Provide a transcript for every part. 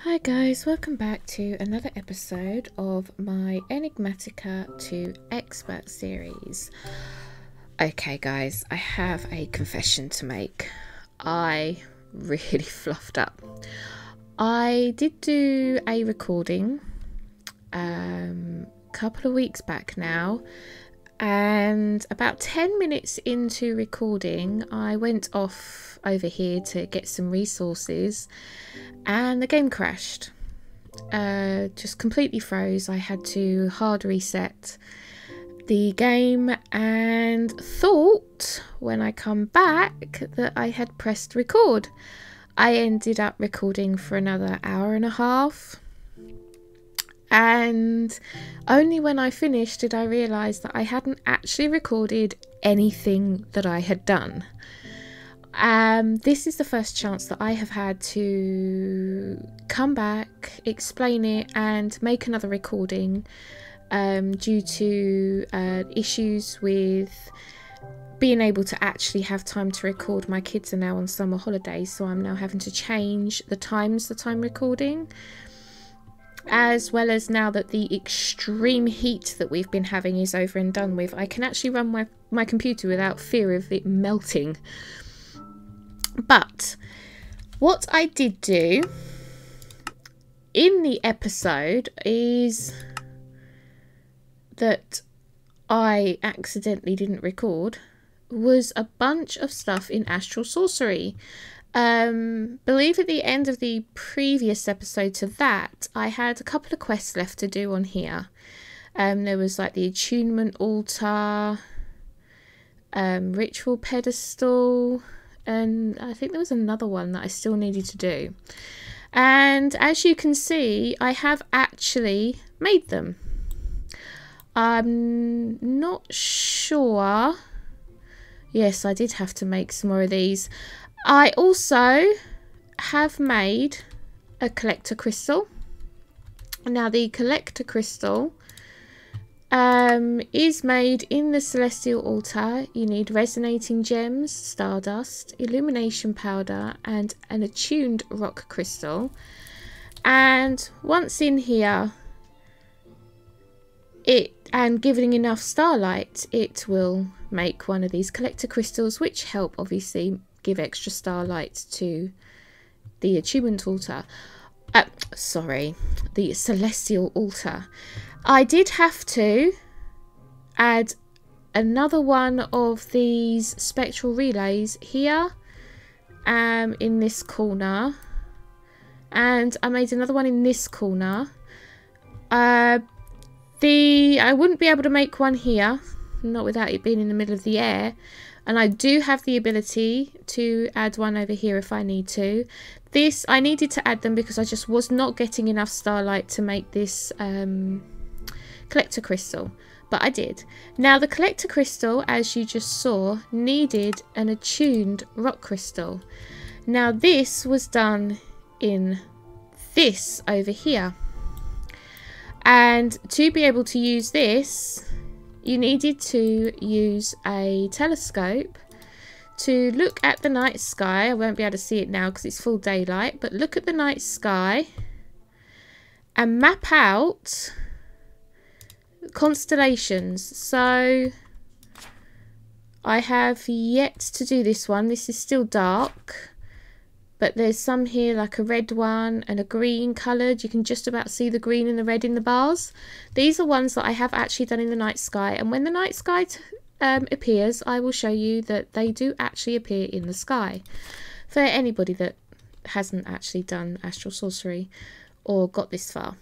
Hi guys, welcome back to another episode of my Enigmatica to Expert series. Okay guys, I have a confession to make. I really fluffed up. I did do a recording a couple of weeks back now, and about 10 minutes into recording I went off over here to get some resources and the game crashed. Just completely froze. I had to hard reset the game and thought when I come back that I had pressed record. I ended up recording for another hour and a half, and only when I finished did I realise that I hadn't actually recorded anything that I had done. This is the first chance that I have had to come back, explain it and make another recording due to issues with being able to actually have time to record. My kids are now on summer holidays, so I'm now having to change the times that I'm recording, as well as now that the extreme heat that we've been having is over and done with, I can actually run my computer without fear of it melting. But what I did do in the episode is that I accidentally didn't record was a bunch of stuff in Astral Sorcery. Believe at the end of the previous episode to that, I had a couple of quests left to do on here. There was like the attunement altar, ritual pedestal, and I think there was another one that I still needed to do. And as you can see, I have actually made them. I'm not sure. Yes, I did have to make some more of these. I also have made a collector crystal. Now the collector crystal is made in the celestial altar. You need resonating gems, stardust, illumination powder and an attuned rock crystal. And once in here, and giving enough starlight, it will make one of these collector crystals, which help obviously give extra starlight to the attunement altar. Sorry, the celestial altar. I did have to add another one of these spectral relays here in this corner, and I made another one in this corner. I wouldn't be able to make one here, not without it being in the middle of the air, and I do have the ability to add one over here if I need to. This, I needed to add them because I just was not getting enough starlight to make this collector crystal, but I did. Now the collector crystal, as you just saw, needed an attuned rock crystal. Now this was done in this over here, and to be able to use this you needed to use a telescope to look at the night sky. I won't be able to see it now because it's full daylight, but look at the night sky and map out constellations. So I have yet to do this one. This is still dark, but there's some here like a red one and a green coloured. You can just about see the green and the red in the bars. These are ones that I have actually done in the night sky, and when the night sky appears, I will show you that they do actually appear in the sky for anybody that hasn't actually done Astral Sorcery or got this far.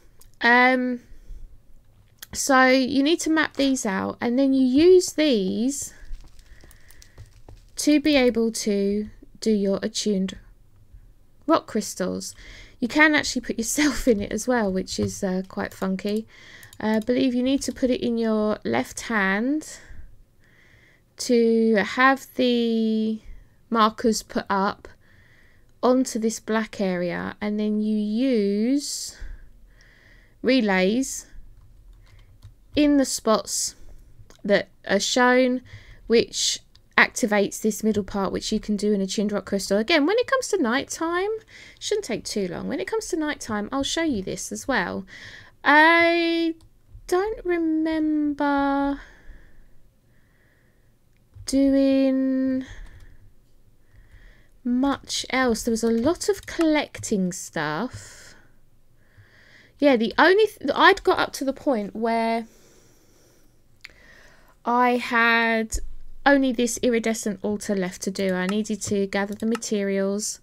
So you need to map these out, and then you use these to be able to do your attuned rock crystals. You can actually put yourself in it as well, which is quite funky. I believe you need to put it in your left hand to have the markers put up onto this black area, and then you use relays in the spots that are shown, which activates this middle part, which you can do in a tuned rock crystal. Again, when it comes to nighttime, shouldn't take too long. When it comes to nighttime, I'll show you this as well. I don't remember doing much else. There was a lot of collecting stuff. Yeah, the only I'd got up to the point where I had only this iridescent altar left to do. I needed to gather the materials,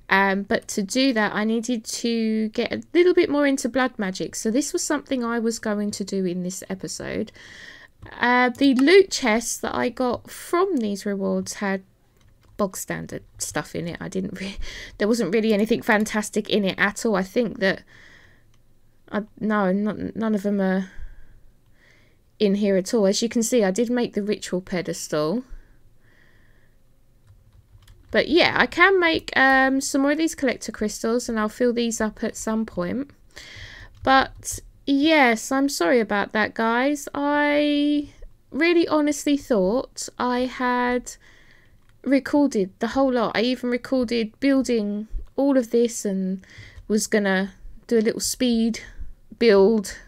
but to do that I needed to get a little bit more into blood magic, so this was something I was going to do in this episode. The loot chests that I got from these rewards had bog standard stuff in it. There wasn't really anything fantastic in it at all. I think that none of them are in here at all. As you can see, I did make the ritual pedestal, but yeah, I can make some more of these collector crystals, and I'll fill these up at some point. But yes, I'm sorry about that, guys. I really honestly thought I had recorded the whole lot. I even recorded building all of this and was gonna do a little speed build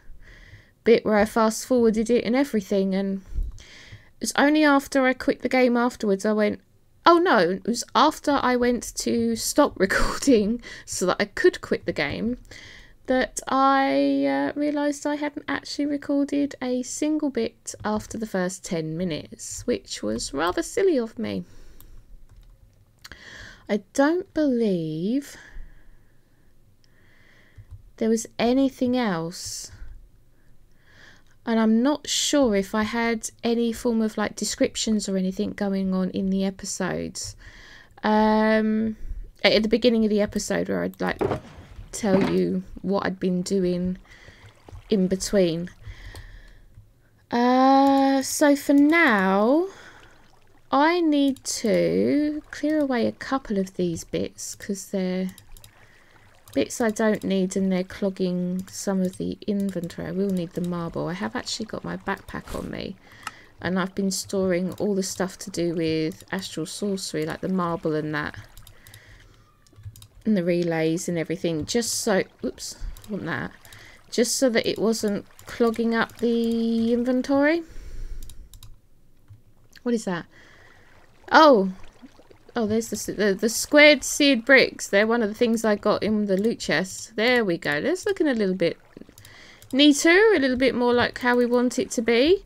bit where I fast forwarded it and everything, and it was only after I quit the game afterwards I went, oh no, it was after I went to stop recording so that I could quit the game, that I realised I hadn't actually recorded a single bit after the first 10 minutes, which was rather silly of me. I don't believe there was anything else, and I'm not sure if I had any form of like descriptions or anything going on in the episodes. At the beginning of the episode, where I'd like tell you what I'd been doing in between. So for now, I need to clear away a couple of these bits because they're bits I don't need and they're clogging some of the inventory. I will need the marble. I have actually got my backpack on me, and I've been storing all the stuff to do with astral sorcery, like the marble and that, and the relays and everything, just so, oops, I want that, just so that it wasn't clogging up the inventory. What is that? Oh, there's the squared seared bricks. They're one of the things I got in the loot chest. There we go. That's looking a little bit neater, a little bit more like how we want it to be.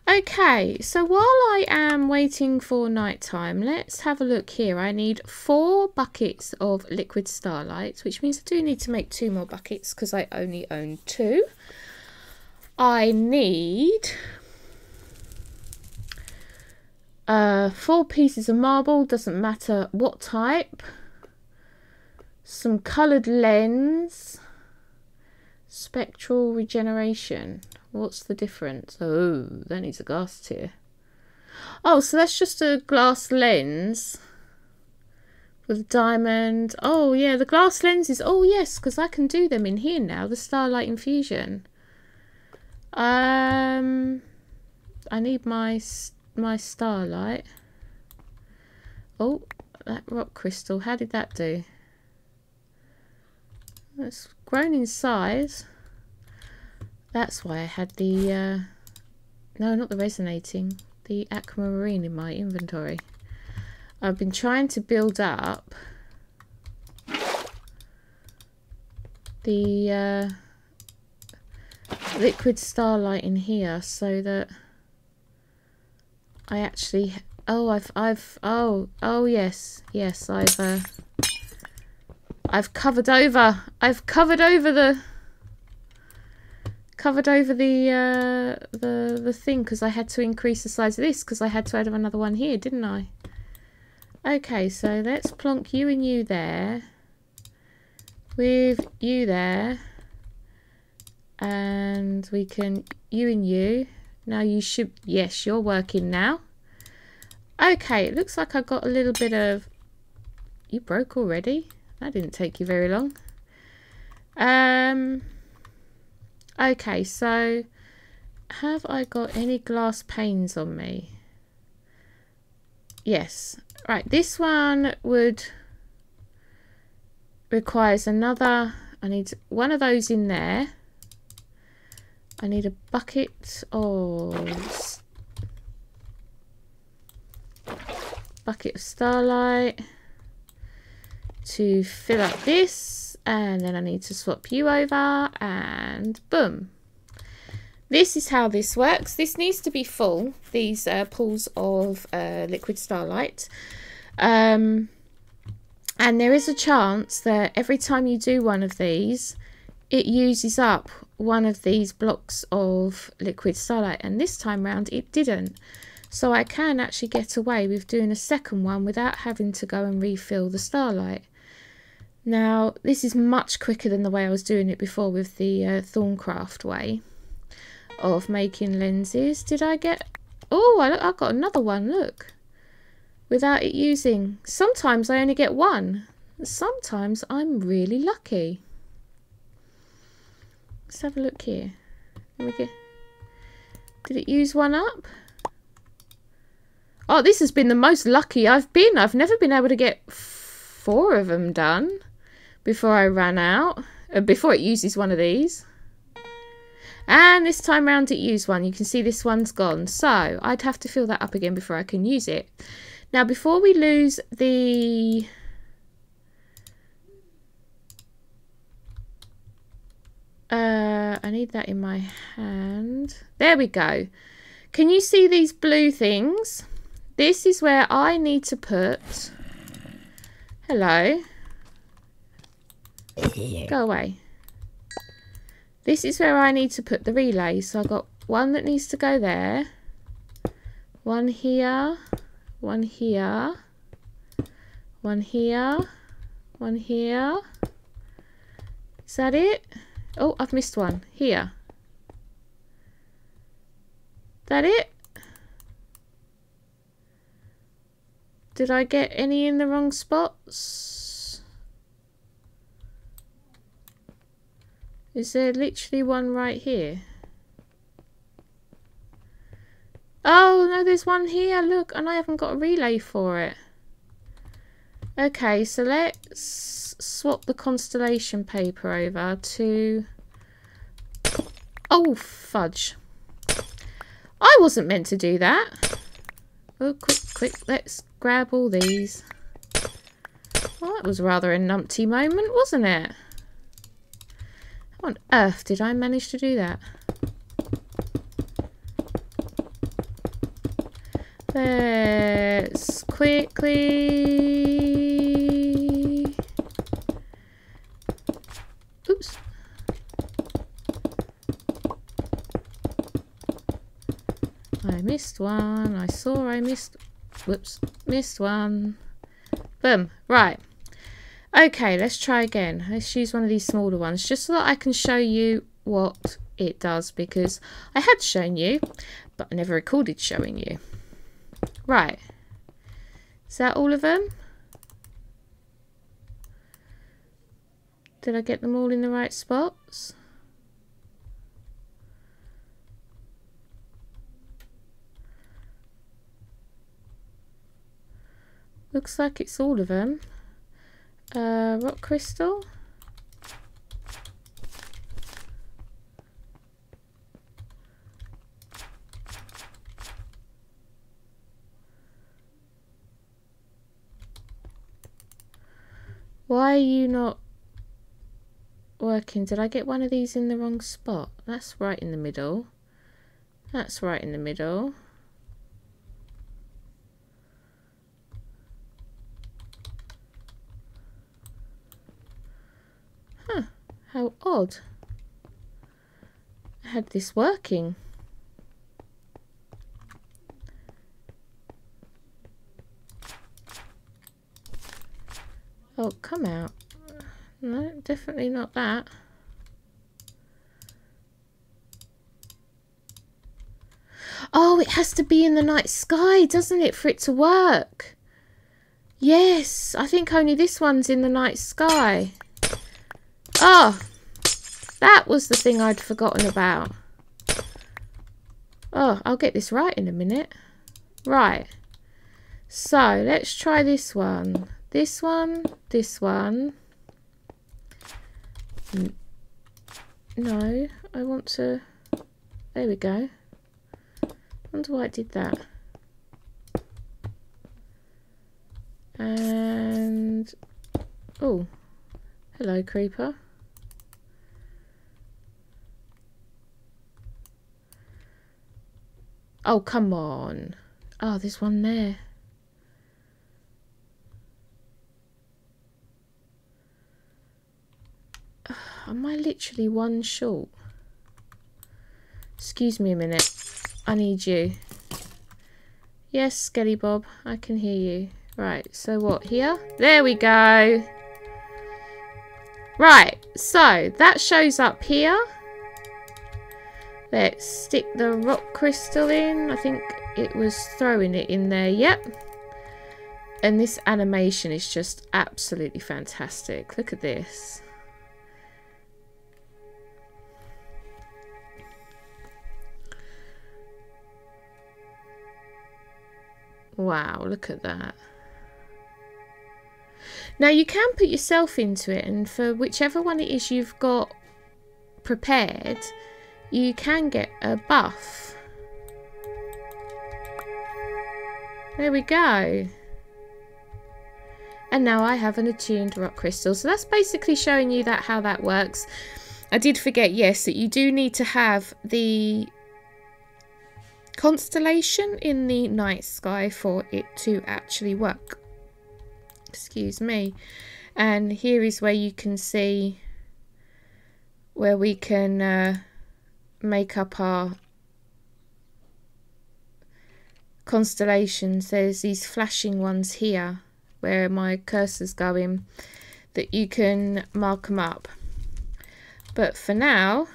Okay, so while I am waiting for nighttime, let's have a look here. I need 4 buckets of liquid starlight, which means I do need to make 2 more buckets because I only own 2. I need 4 pieces of marble, doesn't matter what type, some coloured lens, spectral regeneration. What's the difference? Oh, that needs a glass tier. Oh, so that's just a glass lens with diamond. Oh yeah, the glass lenses. Oh yes, because I can do them in here now, the starlight infusion. I need my starlight. Oh, that rock crystal, how did that do? It's grown in size. That's why I had the no, not the resonating, the aquamarine in my inventory. I've been trying to build up the liquid starlight in here so that I actually, oh yes, I've covered over the thing because I had to increase the size of this because I had to add another one here, didn't I? Okay, so let's plonk you and you there with you there, and we can you and you. Now you should, yes, you're working now. Okay, it looks like I got a little bit of, you broke already? That didn't take you very long. Okay, so have I got any glass panes on me? Yes. Right, this one requires another. I need one of those in there. I need a bucket of starlight to fill up this, and then I need to swap you over, and boom. This is how this works. This needs to be full, these pools of liquid starlight. And there is a chance that every time you do one of these, it uses up one of these blocks of liquid starlight. And this time round, it didn't. So I can actually get away with doing a second one without having to go and refill the starlight. Now, this is much quicker than the way I was doing it before with the Thorncraft way of making lenses. Did I get... Oh, I got another one, look. Without it using... Sometimes I only get one. Sometimes I'm really lucky. Let's have a look here. Did it use one up? Oh, this has been the most lucky I've been. I've never been able to get 4 of them done before I ran out. Before it uses one of these. And this time round it used one. You can see this one's gone. So I'd have to fill that up again before I can use it. Now before we lose the... I need that in my hand. There we go. Can you see these blue things? This is where I need to put... Hello. Go away. This is where I need to put the relay. So I've got one that needs to go there. One here. One here. One here. One here. Is that it? Oh, I've missed one. Here. That it? Did I get any in the wrong spots? Is there literally one right here? Oh, no, there's one here. Look, and I haven't got a relay for it. Okay, so let's swap the constellation paper over to... Oh, fudge. I wasn't meant to do that. Oh, quick, let's grab all these. Well, that was rather a numpty moment, wasn't it? How on earth did I manage to do that? Let's quickly... Oops. I missed one. I saw I missed... Whoops. Missed one. Boom. Right. Okay, let's try again. Let's use one of these smaller ones just so that I can show you what it does, because I had shown you, but I never recorded showing you. Right. Is that all of them? Did I get them all in the right spots? Looks like it's all of them. Rock crystal. Why are you not working? Did I get one of these in the wrong spot? That's right in the middle. That's right in the middle. Huh, how odd. I had this working. Oh, come out. No, definitely not that. Oh, it has to be in the night sky, doesn't it, for it to work? Yes, I think only this one's in the night sky. Oh, that was the thing I'd forgotten about. Oh, I'll get this right in a minute. Right. So let's try this one. This one. This one. No, I want to... There we go. I wonder why it did that. And... Oh. Hello, creeper. Oh, come on. Oh, there's one there. Am I literally one short? Excuse me a minute. I need you. Yes, Skelly Bob, I can hear you. Right, so what, here? There we go. Right, so that shows up here. Let's stick the rock crystal in. I think it was throwing it in there. Yep. And this animation is just absolutely fantastic. Look at this. Wow, look at that. Now you can put yourself into it, and for whichever one it is you've got prepared, you can get a buff. There we go. And now I have an attuned rock crystal. So that's basically showing you that how that works. I did forget, yes, that you do need to have the constellation in the night sky for it to actually work. Excuse me. And here is where you can see where we can make up our constellations. There's these flashing ones here where my cursor's going that you can mark them up. But for now,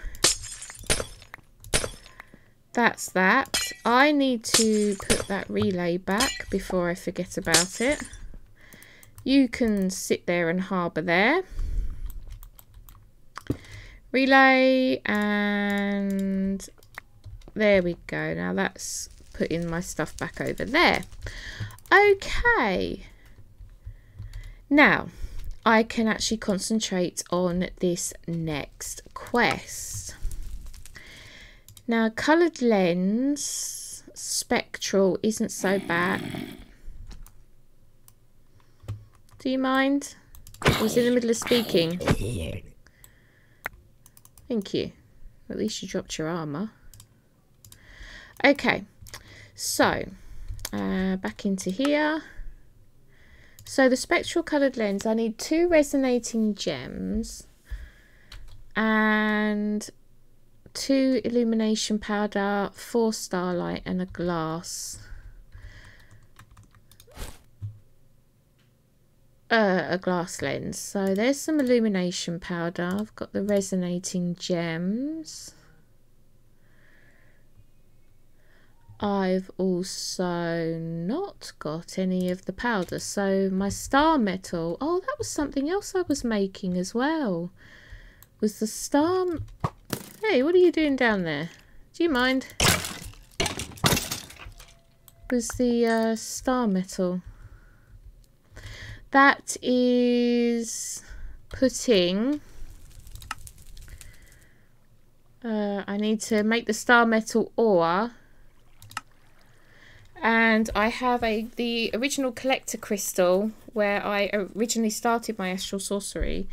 that's that. I need to put that relay back before I forget about it. You can sit there and harbour there. Relay, and there we go. Now that's putting my stuff back over there. Okay. Now I can actually concentrate on this next quest. Now, coloured lens, spectral isn't so bad. Do you mind? I was in the middle of speaking. Thank you. At least you dropped your armour. Okay, so back into here. So the spectral coloured lens, I need 2 resonating gems and 2 illumination powder, 4 starlight, and a glass. A glass lens. So there's some illumination powder. I've got the resonating gems. I've also not got any of the powder. So my star metal. Oh, that was something else I was making as well. Was the star... Hey, what are you doing down there? Do you mind? Was the star metal. That is putting... I need to make the star metal ore. And I have the original collector crystal where I originally started my astral sorcery.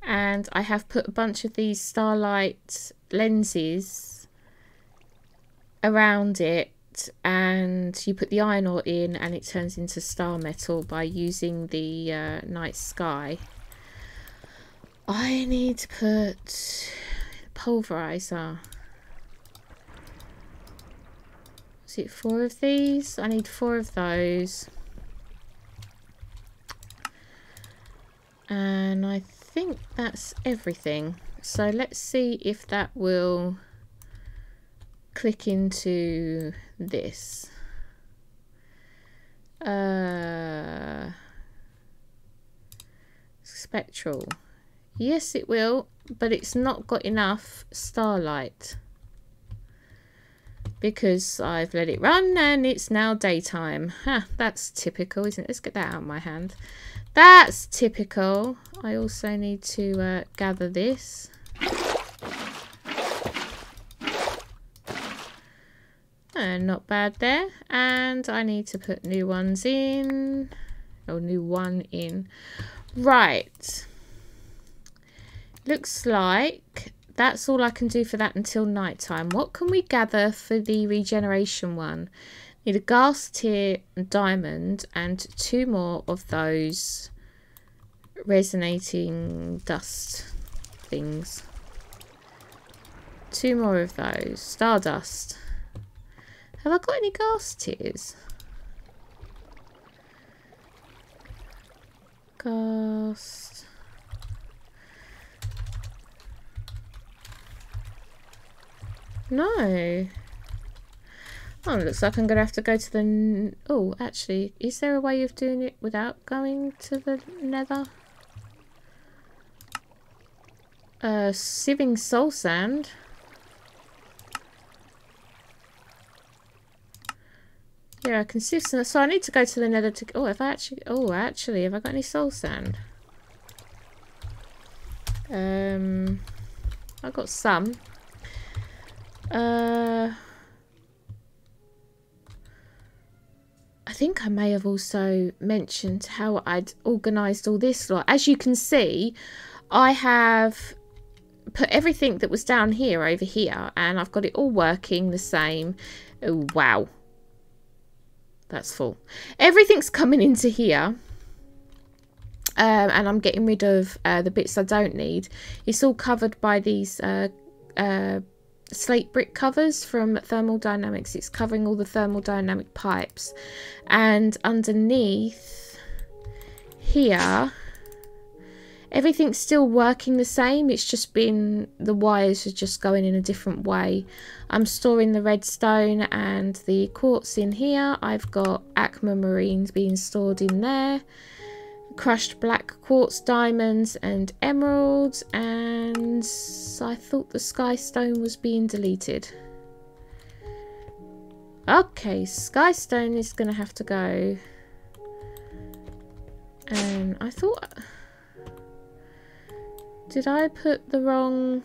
And I have put a bunch of these starlight lenses around it. And you put the iron ore in and it turns into star metal by using the night sky. I need to put pulverizer. Is it 4 of these? I need 4 of those. And I think that's everything. So let's see if that will click into this. Spectral. Yes, it will, but it's not got enough starlight. because I've let it run and it's now daytime. That's typical, isn't it? Let's get that out of my hand. That's typical. I also need to gather this. Not bad there. And I need to put new ones in. Oh, new one in. Right. Looks like that's all I can do for that until night time. What can we gather for the regeneration one? Need a gas tier diamond and 2 more of those resonating dust things. 2 more of those. Stardust. Have I got any gas tiers? Gas. No. Oh, it looks like I'm going to have to go to the... Oh, actually, is there a way of doing it without going to the nether? Sieving soul sand. Yeah, I can sieve some... So I need to go to the nether to... Oh, have I actually... Oh, actually, have I got any soul sand? I got some. I think I may have also mentioned how I'd organised all this lot. As you can see, I have put everything that was down here over here, and I've got it all working the same. Oh, wow. That's full. Everything's coming into here. And I'm getting rid of the bits I don't need. It's all covered by these slate brick covers from thermodynamics. It's covering all the thermodynamic pipes, and underneath here everything's still working the same. It's just been, the wires are just going in a different way. I'm storing the redstone and the quartz in here. I've got aquamarines being stored in there, crushed black quartz, diamonds and emeralds, and I thought the sky stone was being deleted. Okay, sky stone is gonna have to go. And I thought, did I put the wrong...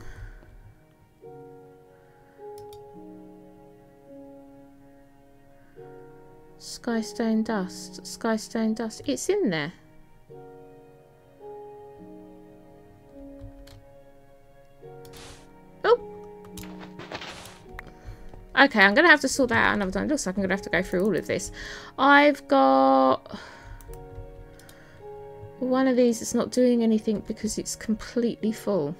Sky stone dust, sky stone dust, it's in there. Okay, I'm going to have to sort that out another time. It looks like I'm going to have to go through all of this. I've got one of these that's not doing anything because it's completely full.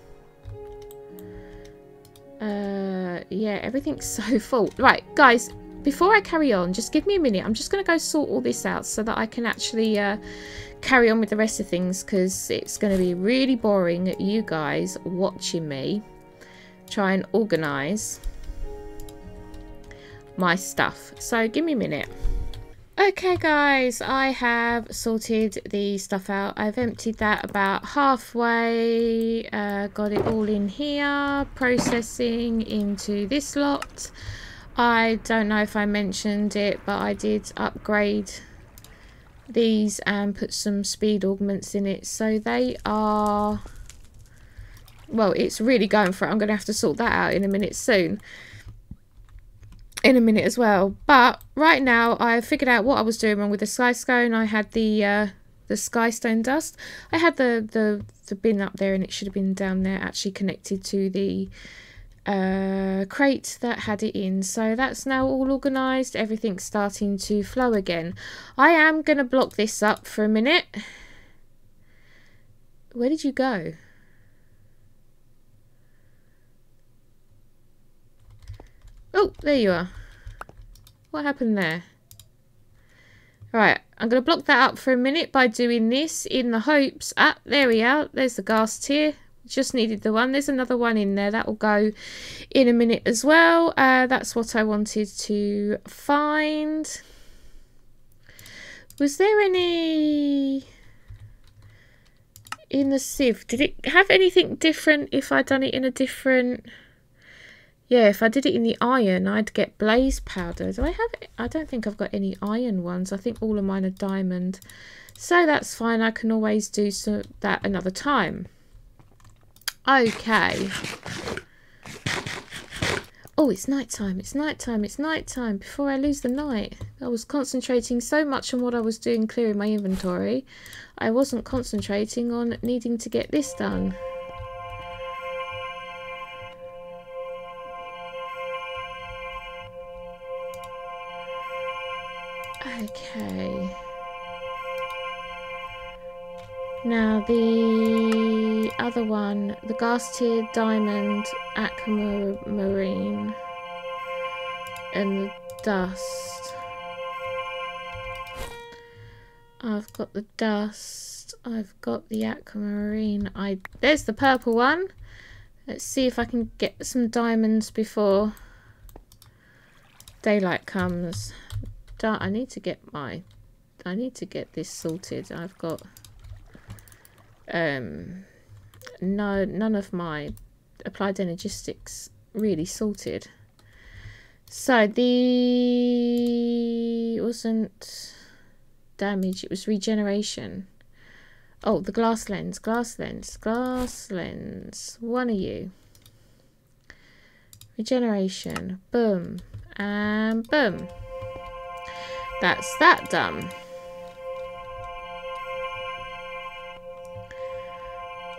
Yeah, everything's so full. Right, guys, before I carry on, just give me a minute. I'm just going to go sort all this out so that I can actually carry on with the rest of things, because it's going to be really boring you guys watching me try and organise my stuff. So give me a minute. Okay guys, I have sorted the stuff out. I've emptied that about halfway, got it all in here, processing into this lot. I don't know if I mentioned it, but I did upgrade these and put some speed augments in it, so they are, well, it's really going for it. I'm going to have to sort that out in a minute soon. In a minute as well, but right now I figured out what I was doing wrong with the sky stone. I had the sky stone dust. I had the bin up there, and it should have been down there, actually connected to the crate that had it in. So that's now all organised. Everything's starting to flow again. I am going to block this up for a minute. Where did you go? Oh, there you are. What happened there? Alright, I'm going to block that up for a minute by doing this in the hopes... Ah, there we are. There's the gas tier. Just needed the one. There's another one in there. That will go in a minute as well. That's what I wanted to find. Was there any... in the sieve? Did it have anything different if I'd done it in a different... Yeah, if I did it in the iron, I'd get blaze powder. Do I have it? I don't think I've got any iron ones. I think all of mine are diamond. So that's fine. I can always do that another time. Okay. Oh, it's nighttime. It's nighttime. It's nighttime. Before I lose the night. I was concentrating so much on what I was doing, clearing my inventory. I wasn't concentrating on needing to get this done. Okay. Now the other one, the gas tier diamond, aquamarine, and the dust. I've got the dust. I've got the aquamarine. There's the purple one. Let's see if I can get some diamonds before daylight comes. I need to get this sorted. I've got none of my applied energistics really sorted. So it wasn't damage, it was regeneration. Oh, the glass lens. One of you. Regeneration. Boom. And boom. That's that done.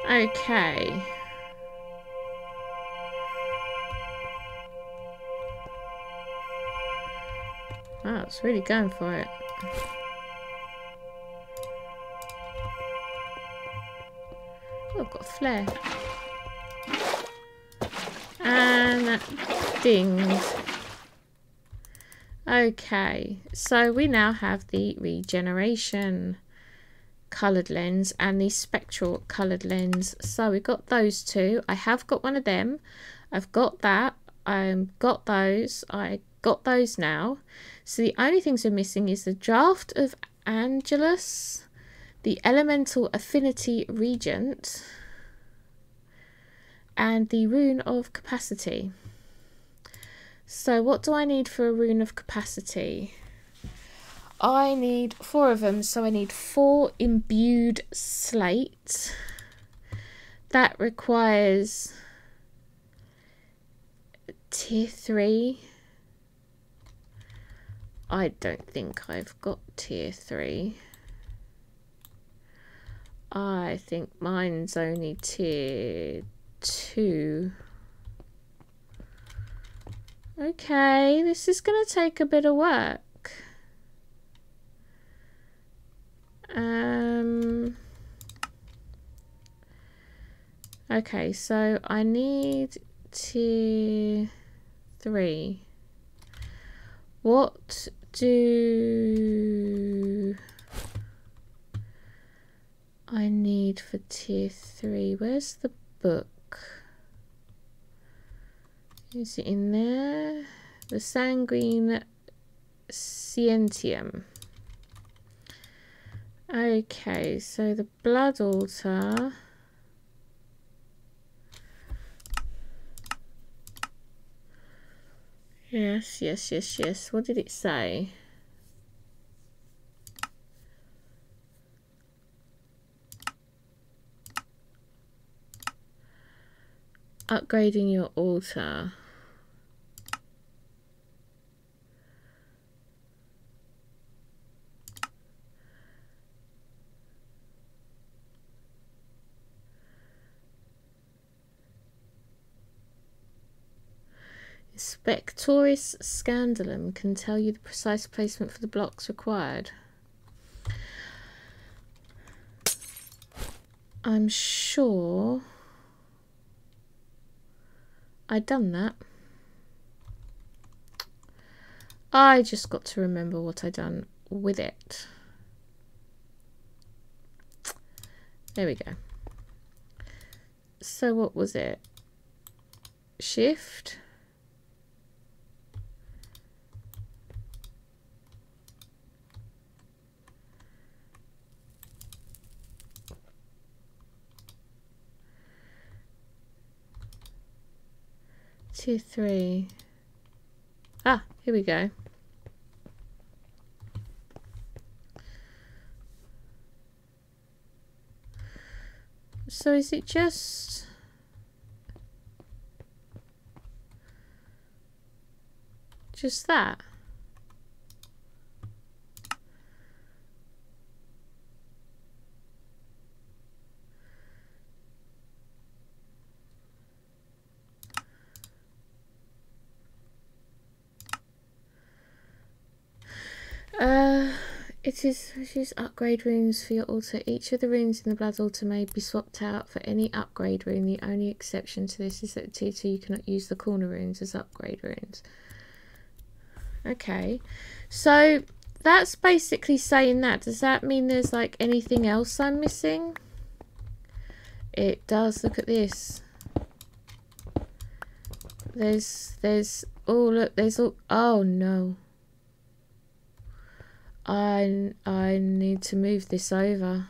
Okay. Wow, it's really going for it. Oh, I've got a flare. And that dinged. Okay, so we now have the regeneration coloured lens and the spectral coloured lens. So we've got those two. I have got one of them. I've got that. Got those. I got those now. So the only things we're missing is the draft of Angelus, the elemental affinity regent, and the rune of capacity. So what do I need for a rune of capacity? I need 4 of them, so I need 4 imbued slate. That requires tier 3. I don't think I've got tier 3. I think mine's only tier 2. Okay, this is going to take a bit of work. Okay, so I need tier 3. What do I need for tier 3? Where's the book? Is it in there? The sanguine scientium. Okay, so the blood altar. Yes. What did it say? Upgrading your altar. Spectoris Scandalum can tell you the precise placement for the blocks required. I'm sure I'd done that. I just got to remember what I'd done with it. There we go. So what was it? Shift. Tier 3. Ah, here we go. So is it just that? It is use upgrade runes for your altar. Each of the runes in the blood altar may be swapped out for any upgrade rune. The only exception to this is that at tier 2 you cannot use the corner runes as upgrade runes. Okay, so that's basically saying that. Does that mean there's like anything else I'm missing? It does. Look at this. There's oh look, there's all, oh no. I need to move this over.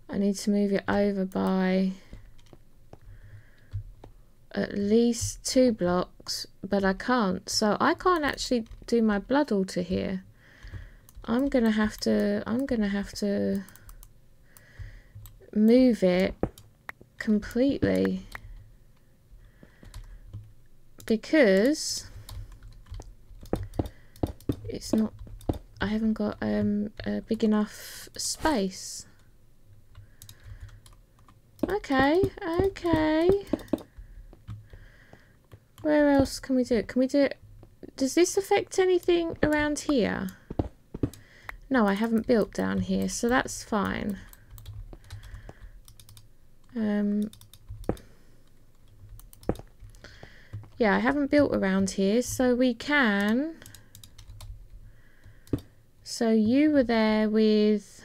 I need to move it over by at least 2 blocks, but I can't. So I can't actually do my blood altar here. I'm gonna have to move it completely, because it's not, I haven't got a big enough space. Okay. Where else can we do it? Can we do it? Does this affect anything around here? No, I haven't built down here, so that's fine. Yeah, I haven't built around here, so we can. So you were there with,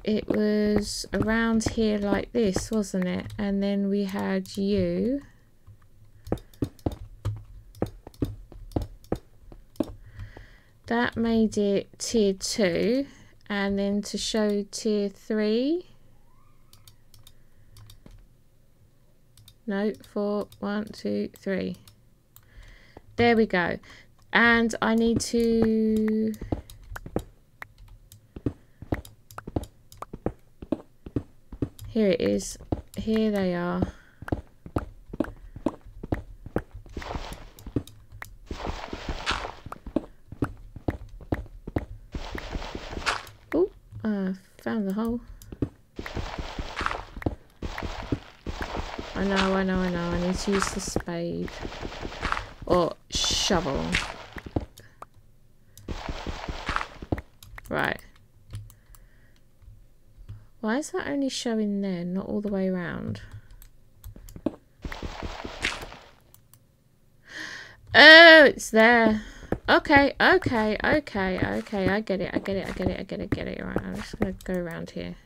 it was around here like this, wasn't it? And then we had you. That made it tier 2, and then to show tier 3. No, 4, 1, 2, 3. There we go. And I need to here it is. Here they are. Oh, found the hole. I know. I need to use the spade or shovel. Right. Why is that only showing there, not all the way around? Oh, it's there. Okay. I get it. Right, I'm just gonna go around here.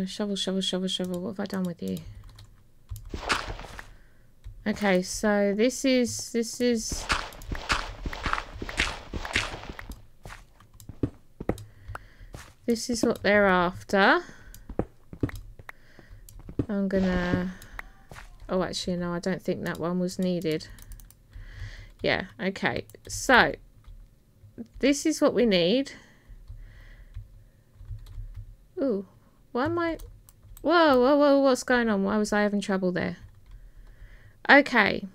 Shovel. What have I done with you? Okay, so this is what they're after. I'm gonna, oh actually no, I don't think that one was needed. Yeah, okay, so this is what we need. Ooh, why am I, whoa, what's going on? Why was I having trouble there? Okay,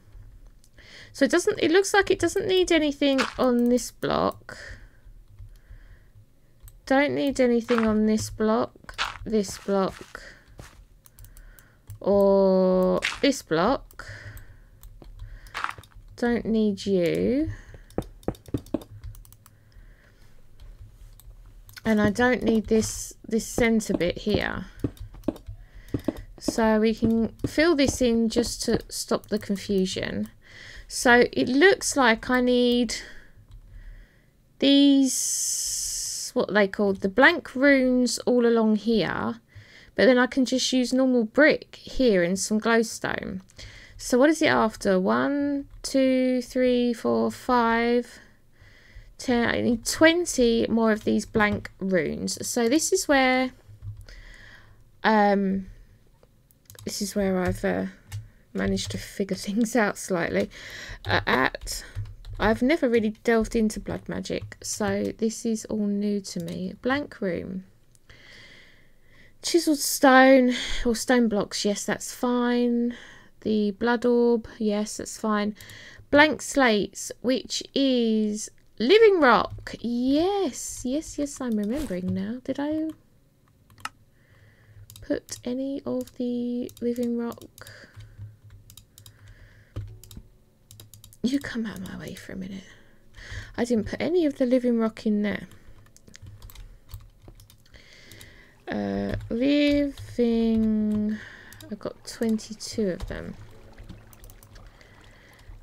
so it looks like it doesn't need anything on this block. Don't need anything on this block, or this block. Don't need you. And I don't need this center bit here. So we can fill this in just to stop the confusion. So it looks like I need these what they called the blank runes all along here, but then I can just use normal brick here and some glowstone. So what is it after? 1, 2, 3, 4, 5, 10. I need 20 more of these blank runes. So this is where I've managed to figure things out slightly. I've never really delved into blood magic, so this is all new to me. Blank room. Chiseled stone or stone blocks, yes, that's fine. The blood orb, yes, that's fine. Blank slates, which is living rock. Yes, I'm remembering now. Did I put any of the living rock? You come out of my way for a minute. I didn't put any of the living rock in there. Living... I've got 22 of them.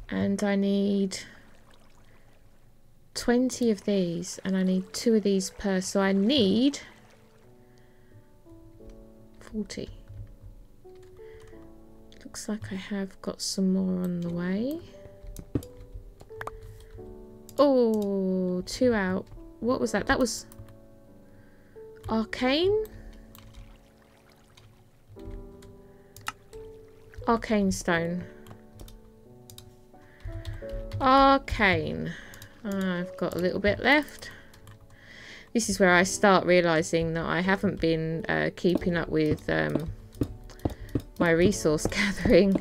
And I need 20 of these. And I need 2 of these per. So I need 40. Looks like I have got some more on the way. Oh, 2 out. What was that? That was arcane? Arcane stone. Arcane. I've got a little bit left. This is where I start realising that I haven't been keeping up with my resource gathering.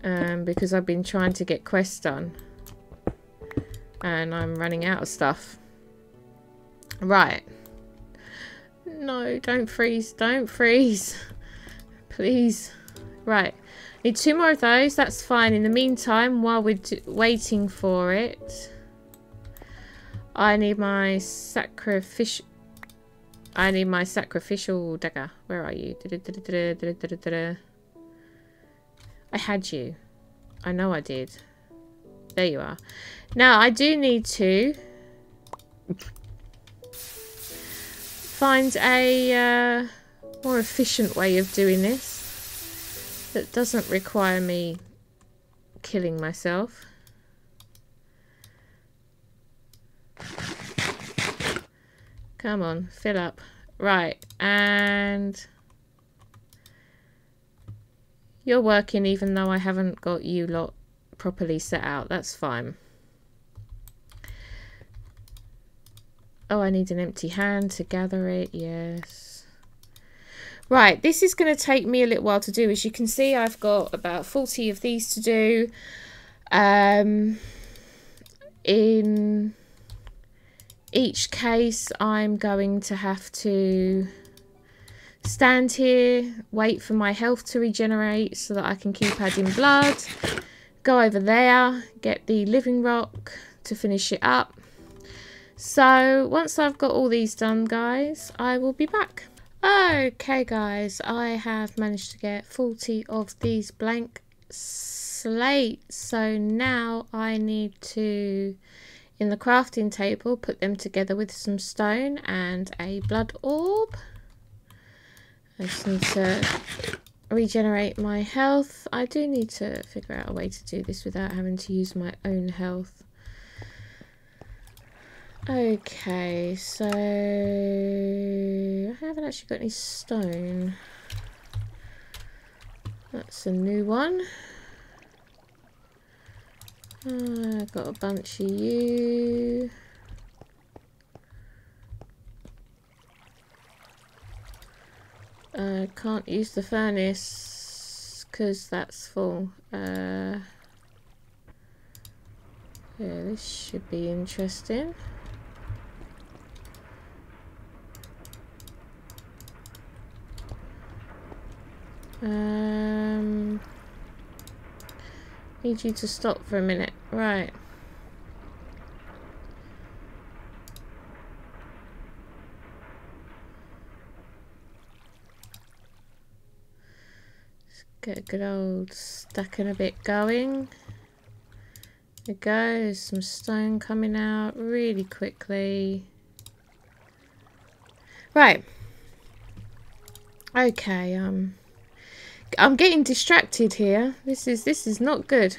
Because I've been trying to get quests done. And I'm running out of stuff. Right. No, don't freeze. Don't freeze. Please. Right. Need 2 more of those. That's fine. In the meantime, while we're waiting for it, I need my sacrificial... I need my sacrificial dagger. Where are you? I had you. I know I did. There you are. Now, I do need to find a more efficient way of doing this that doesn't require me killing myself. Come on, fill up. Right, and you're working even though I haven't got you lot properly set out. That's fine. Oh, I need an empty hand to gather it. Yes. Right, this is going to take me a little while to do. As you can see, I've got about 40 of these to do. In each case, I'm going to have to stand here, wait for my health to regenerate so that I can keep adding blood. Go over there, get the living rock to finish it up. So once I've got all these done, guys, I will be back. Okay, guys, I have managed to get 40 of these blank slates. So now I need to, in the crafting table, put them together with some stone and a blood orb. I just need to regenerate my health. I do need to figure out a way to do this without having to use my own health. Okay, so I haven't actually got any stone. That's a new one. I've got a bunch of you. I can't use the furnace because that's full. Yeah, this should be interesting. Need you to stop for a minute. Right. Let's get a good old stacking a bit going. There goes some stone coming out really quickly. Right. Okay, I'm getting distracted here. This is not good.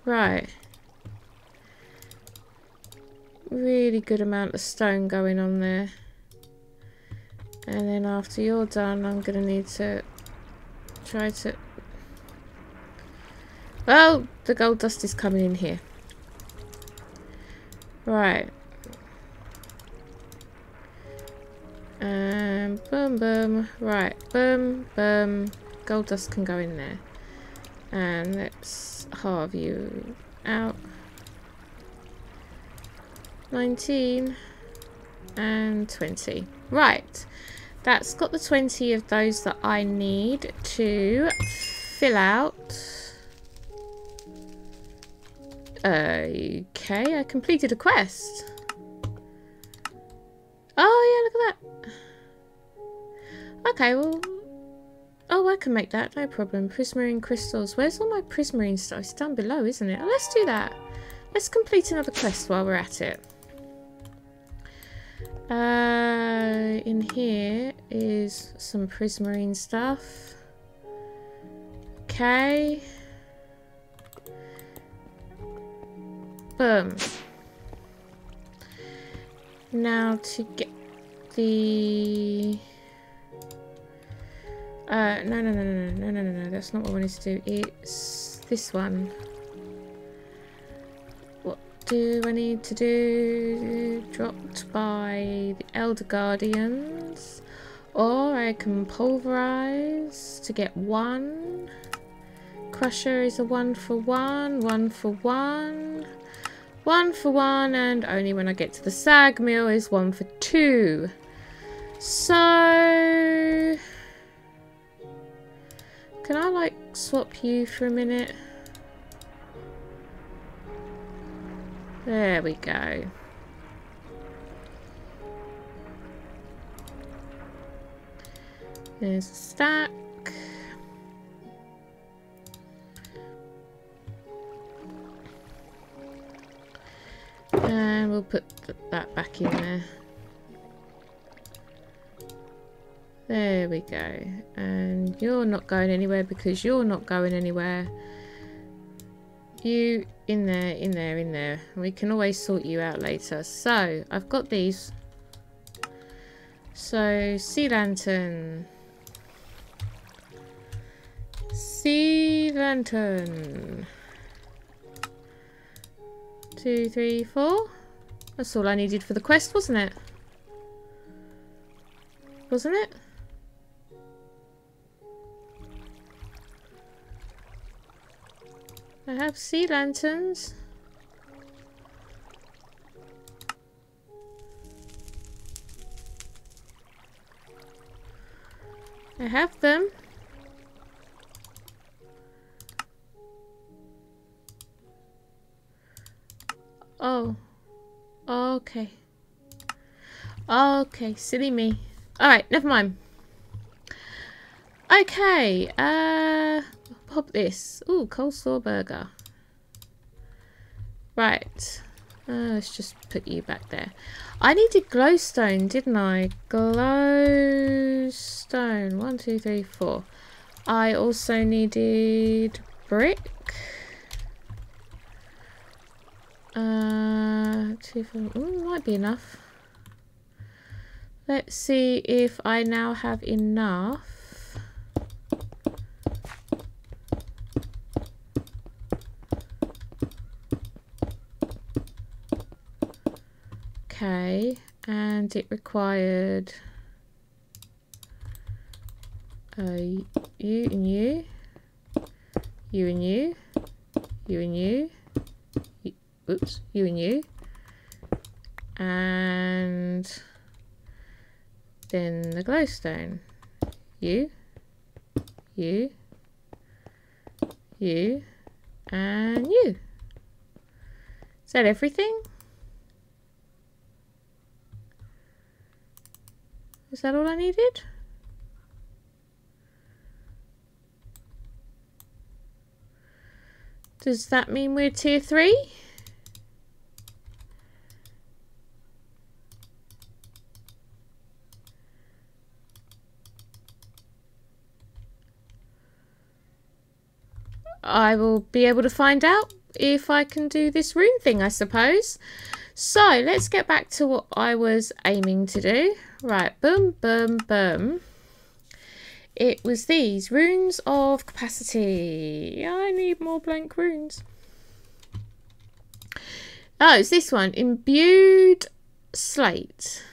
Right. Really good amount of stone going on there. And then after you're done, I'm gonna need to try to... Well, the gold dust is coming in here. Right. And boom, boom. Right. Boom, boom. Gold dust can go in there. And let's halve you out. 19 and 20. Right. That's got the 20 of those that I need to fill out. Okay, I completed a quest. Oh, yeah, look at that. Okay, well... Oh, I can make that, no problem. Prismarine crystals. Where's all my prismarine stuff? It's down below, isn't it? Oh, let's do that. Let's complete another quest while we're at it. In here is some prismarine stuff. Okay. Boom. Now to get the... No, that's not what I wanted to do. It's this one. What do I need to do? Dropped by the Elder Guardians. Or I can pulverize to get one. Crusher is a 1 for 1, 1 for 1. 1 for 1, and only when I get to the sag mill is 1 for 2. So... Can I, like, swap you for a minute? There we go. There's a stack. And we'll put that back in there. There we go. And you're not going anywhere because you're not going anywhere. You in there, in there, in there. We can always sort you out later. So, I've got these. So, sea lantern. Sea lantern. 2, 3, 4. That's all I needed for the quest, wasn't it? Wasn't it? I have sea lanterns. I have them. Oh. Okay. Okay, silly me. Alright, never mind. Okay, pop this. Ooh, coleslaw burger. Right. Let's just put you back there. I needed glowstone, didn't I? Glowstone. 1, 2, 3, 4. I also needed brick. 2, 4. Ooh, might be enough. Let's see if I now have enough. Okay, and it required you and you, you and you, you and you, oops, you and you, and then the glowstone. You, you, you, and you. Is that everything? Is that all I needed? Does that mean we're tier 3? I will be able to find out if I can do this rune thing, I suppose. So let's get back to what I was aiming to do. Right, boom, boom, boom. It was these runes of capacity. I need more blank runes. Oh, it's this one. Imbued slate.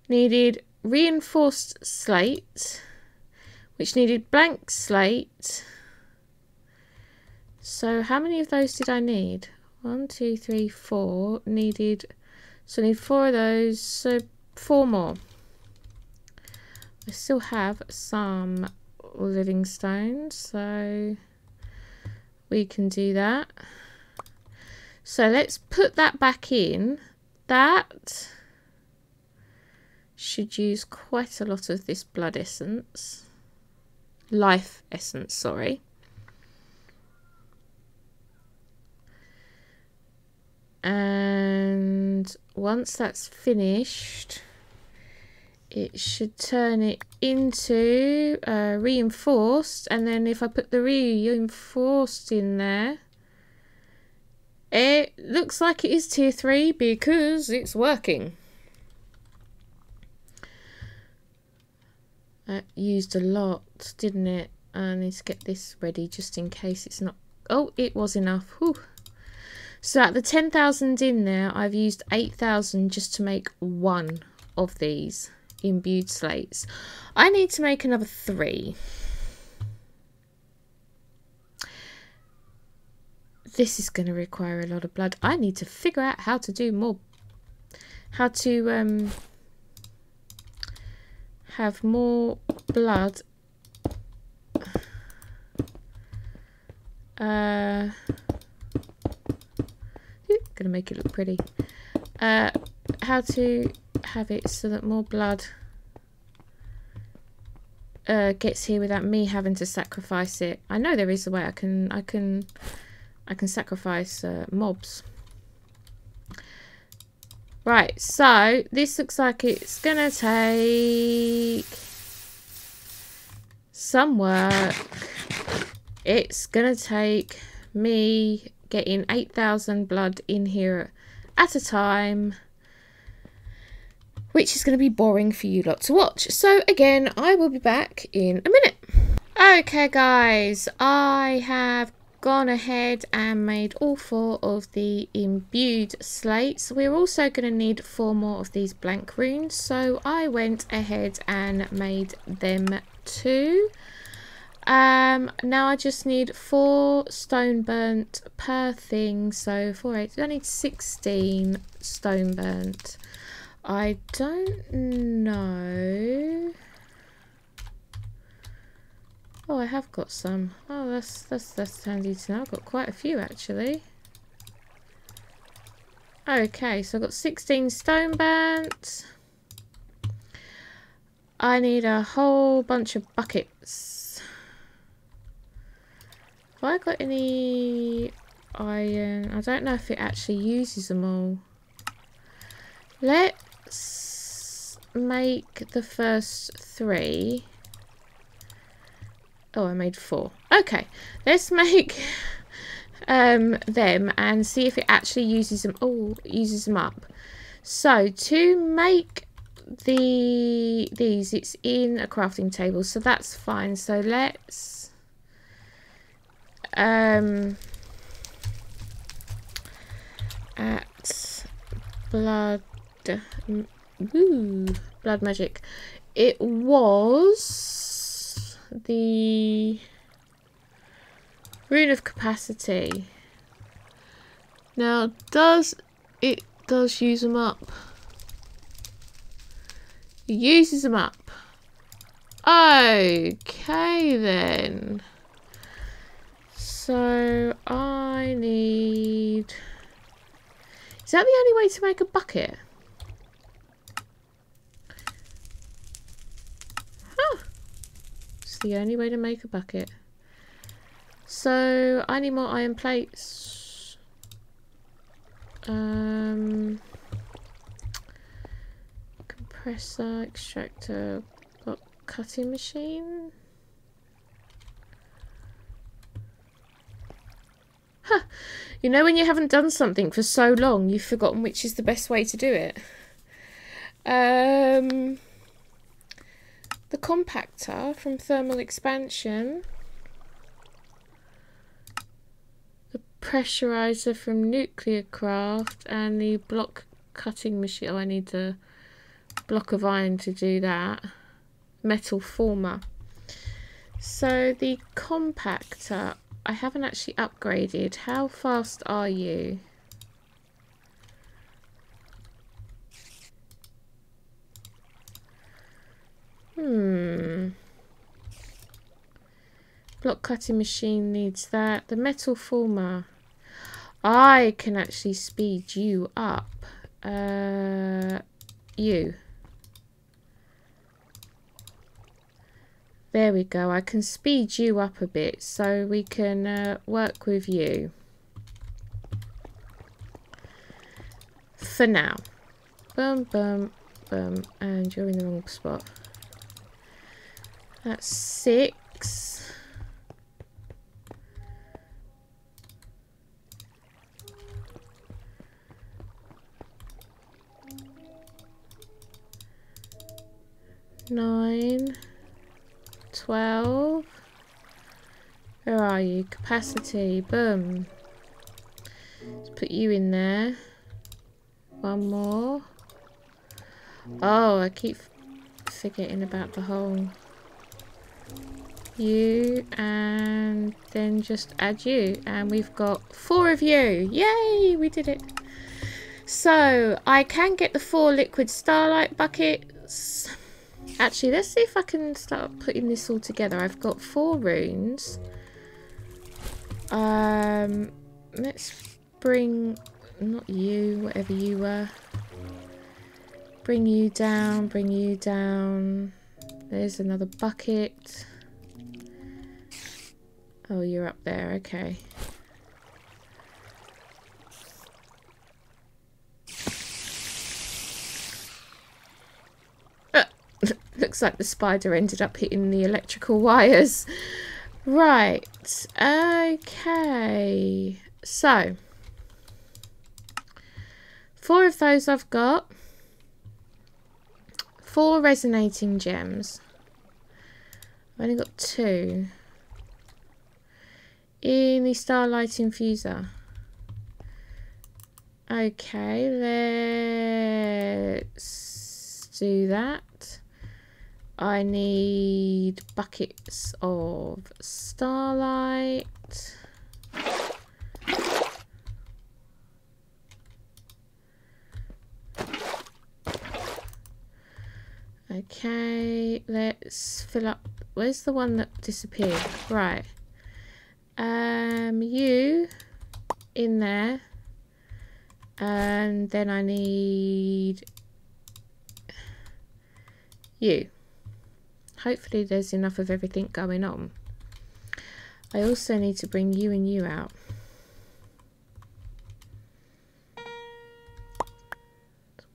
Needed reinforced slate, which needed blank slate. So how many of those did I need? 1, 2, 3, 4. Needed, so I need 4 of those, so 4 more. I still have some living stones, so we can do that. So let's put that back in. That should use quite a lot of this blood essence. Life essence, sorry. And once that's finished, it should turn it into reinforced. And then if I put the reinforced in there, it looks like it is tier 3 because it's working. That used a lot, didn't it? I need to get this ready just in case it's not... Oh, it was enough. Whew. So at the 10,000 in there, I've used 8,000 just to make 1 of these imbued slates. I need to make another 3. This is going to require a lot of blood. I need to figure out how to do more, how to have more blood. Gonna make it look pretty. How to have it so that more blood gets here without me having to sacrifice it. I know there is a way. I can sacrifice mobs. Right, so this looks like it's gonna take some work. It's gonna take me getting 8,000 blood in here at a time, which is going to be boring for you lot to watch. So again, I will be back in a minute. Okay guys, I have gone ahead and made all 4 of the imbued slates. We're also going to need 4 more of these blank runes, so I went ahead and made them too. Now I just need 4 stone burnt per thing, so 4, 8, I need 16 stone burnt. I don't know. Oh, I have got some. Oh, that's handy to know. I've got quite a few actually. Okay, so I've got 16 stone burnt. I need a whole bunch of buckets. Have I got any iron? I don't know if it actually uses them all. Let's make the first 3. Oh, I made 4. Okay, let's make them and see if it actually uses them. Oh, it uses them up. So to make these, it's in a crafting table, so that's fine. So let's at blood blood magic. It was the rune of capacity. Now it does use them up. It uses them up. Okay then. So I need... Is that the only way to make a bucket? Huh. It's the only way to make a bucket. So I need more iron plates. Compressor, extractor, cutting machine. You know when you haven't done something for so long, you've forgotten which is the best way to do it. The compactor from thermal expansion. The pressurizer from nuclear craft. And the block cutting machine. Oh, I need the block of iron to do that. Metal former. So the compactor, I haven't actually upgraded. How fast are you? Block cutting machine needs that. The metal former, I can actually speed you up. You. There we go. I can speed you up a bit so we can work with you. For now. Boom, boom, boom. And you're in the wrong spot. That's 6. Nine. 12. Where are you? Capacity. Boom. Let's put you in there. One more. Oh, I keep forgetting about the whole. You, and then just add you. And we've got 4 of you. Yay, we did it. So, I can get the 4 liquid starlight buckets. Actually, let's see if I can start putting this all together. I've got 4 runes. Let's bring, not you, whatever you were. Bring you down, bring you down. There's another bucket. Oh, you're up there, okay. Looks like the spider ended up hitting the electrical wires. Right, okay. So, 4 of those I've got. 4 resonating gems. I've only got 2. In the starlight infuser. Okay, let's do that. I need buckets of starlight. Okay, let's fill up. Where's the one that disappeared? Right. You in there. And then I need you. Hopefully there's enough of everything going on. I also need to bring you and you out.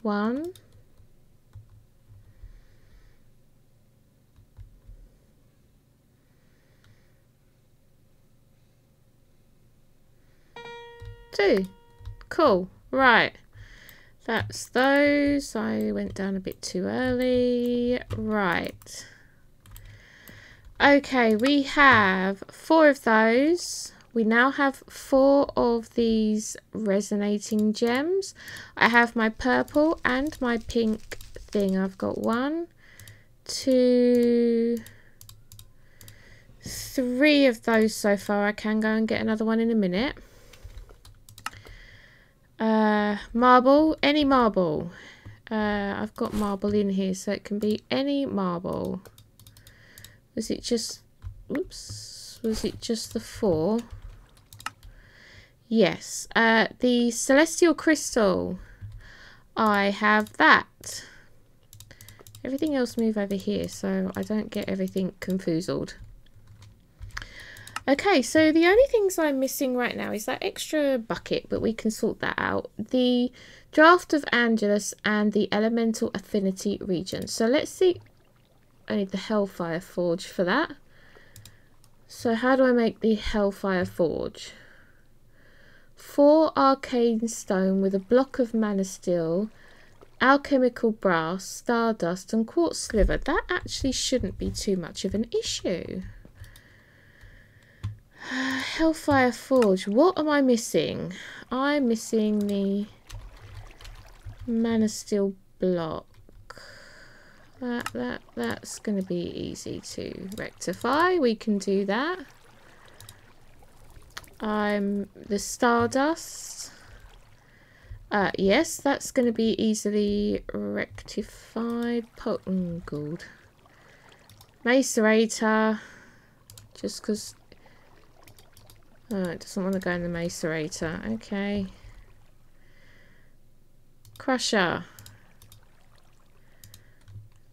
One. Two. Cool. Right. That's those. I went down a bit too early. Right. Okay, we have 4 of those. We now have 4 of these resonating gems. I have my purple and my pink thing. I've got 1, 2, 3 of those so far. I can go and get another one in a minute. Marble, any marble. I've got marble in here, so it can be any marble. Was it just, oops, was it just the 4? Yes. The celestial crystal, I have that. Everything else move over here so I don't get everything confoozled. Okay, so the only things I'm missing right now is that extra bucket, but we can sort that out. The draft of Angelus and the elemental affinity region. So let's see. I need the Hellfire Forge for that. So how do I make the Hellfire Forge? 4 arcane stone with a block of mana steel, alchemical brass, stardust and quartz sliver. That actually shouldn't be too much of an issue. Hellfire Forge. What am I missing? I'm missing the mana steel block. That's going to be easy to rectify. We can do that. The stardust. Yes, that's going to be easily rectified. Potent gold. Macerator. Just because... Oh, it doesn't want to go in the macerator. Okay. Crusher.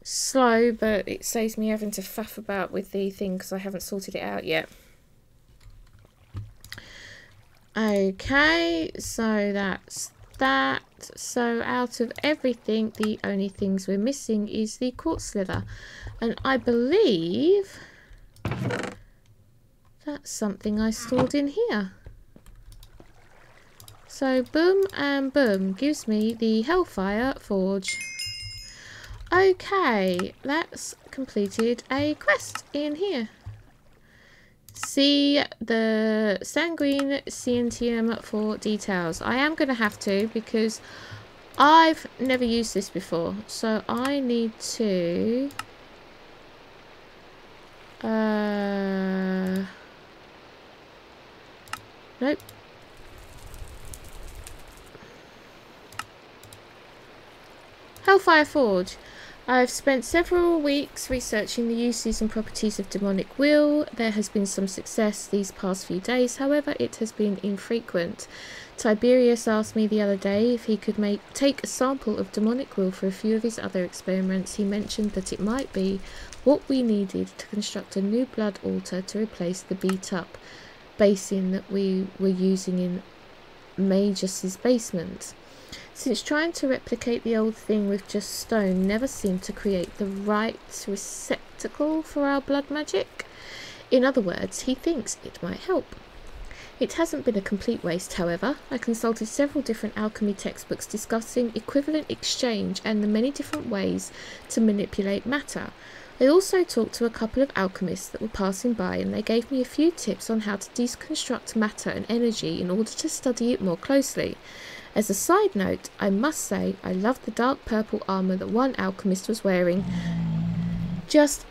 Slow, but it saves me having to faff about with the thing because I haven't sorted it out yet. Okay, so that's that. So out of everything, the only things we're missing is the quartz sliver. And I believe that's something I stored in here. So boom and boom gives me the Hellfire Forge. Okay, that's completed a quest in here. See the Sanguine Scientium for details. I am going to have to because I've never used this before. So I need to... Nope. Hellfire Forge. I've spent several weeks researching the uses and properties of demonic will. There has been some success these past few days, however it has been infrequent. Tiberius asked me the other day if he could take a sample of demonic will for a few of his other experiments. He mentioned that it might be what we needed to construct a new blood altar to replace the beat up basin that we were using in Magus's basement. Since trying to replicate the old thing with just stone never seemed to create the right receptacle for our blood magic. In other words, he thinks it might help. It hasn't been a complete waste, however. I consulted several different alchemy textbooks discussing equivalent exchange and the many different ways to manipulate matter. I also talked to a couple of alchemists that were passing by, and they gave me a few tips on how to deconstruct matter and energy in order to study it more closely. As a side note, I must say I loved the dark purple armour that one alchemist was wearing. Just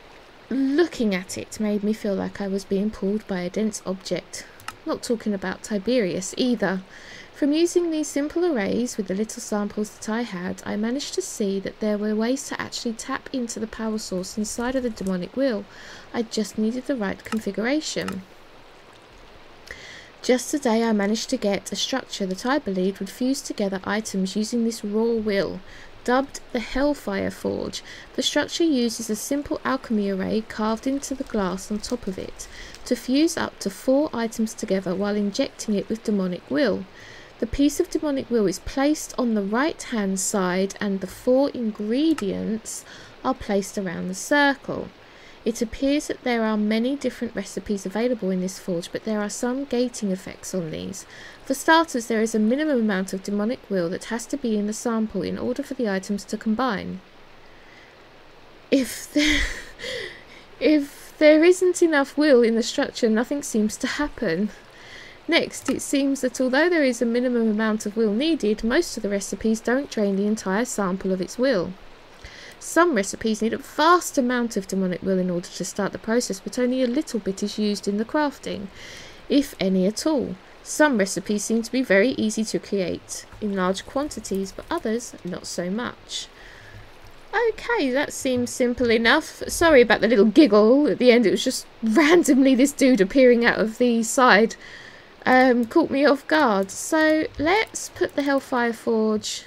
looking at it made me feel like I was being pulled by a dense object. Not talking about Tiberius either. From using these simple arrays with the little samples that I had, I managed to see that there were ways to actually tap into the power source inside of the demonic will. I just needed the right configuration. Just today I managed to get a structure that I believed would fuse together items using this raw will, dubbed the Hellfire Forge. The structure uses a simple alchemy array carved into the glass on top of it to fuse up to 4 items together while injecting it with demonic will. The piece of demonic will is placed on the right hand side and the 4 ingredients are placed around the circle. It appears that there are many different recipes available in this forge, but there are some gating effects on these. For starters, there is a minimum amount of demonic will that has to be in the sample in order for the items to combine. If there isn't enough will in the structure, nothing seems to happen. Next, it seems that although there is a minimum amount of will needed, most of the recipes don't drain the entire sample of its will. Some recipes need a vast amount of demonic will in order to start the process, but only a little bit is used in the crafting, if any at all. Some recipes seem to be very easy to create in large quantities, but others not so much. Okay, that seems simple enough. Sorry about the little giggle at the end. It was just randomly this dude appearing out of the side caught me off guard. So let's put the Hellfire Forge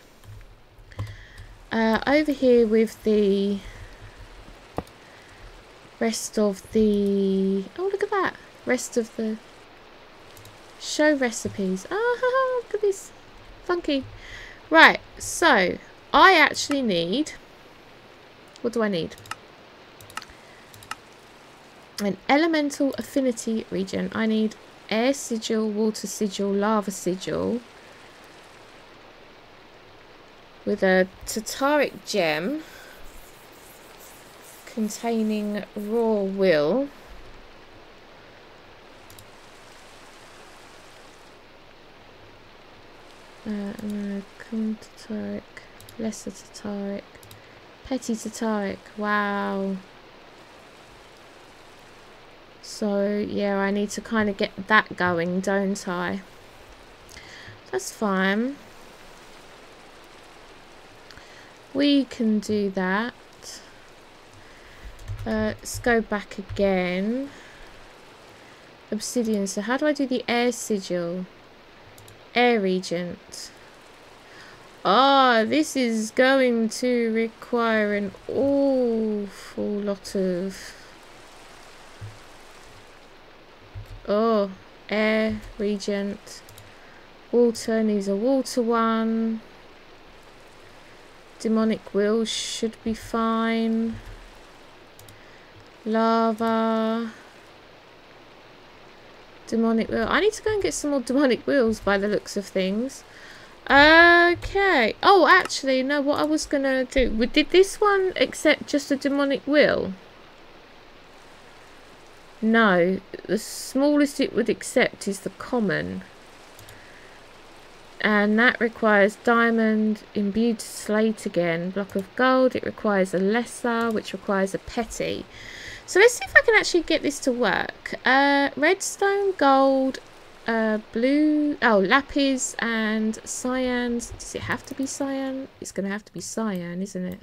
over here with the rest of the... Oh, look at that. Rest of the... Show recipes. Oh, look at this. Funky. Right, so I actually need... What do I need? An elemental affinity region. I need air sigil, water sigil, lava sigil with a Tartaric gem containing raw will. Common Tartaric, lesser Tartaric, petty Tartaric. Wow. So yeah, I need to kind of get that going, don't I? That's fine. We can do that. Let's go back again. Obsidian. So how do I do the air sigil? Air regent. Ah, this is going to require an awful lot of... Oh, air regent. Water needs a water one. Demonic will should be fine. Lava. Demonic will. I need to go and get some more demonic wills by the looks of things. Okay. Oh, actually, no, what I was going to do... Did this one accept just a demonic will? No. The smallest it would accept is the common. And that requires diamond, imbued slate again, block of gold. It requires a lesser, which requires a petty. So let's see if I can actually get this to work. Redstone, gold, blue, oh, lapis and cyans. Does it have to be cyan? It's going to have to be cyan, isn't it?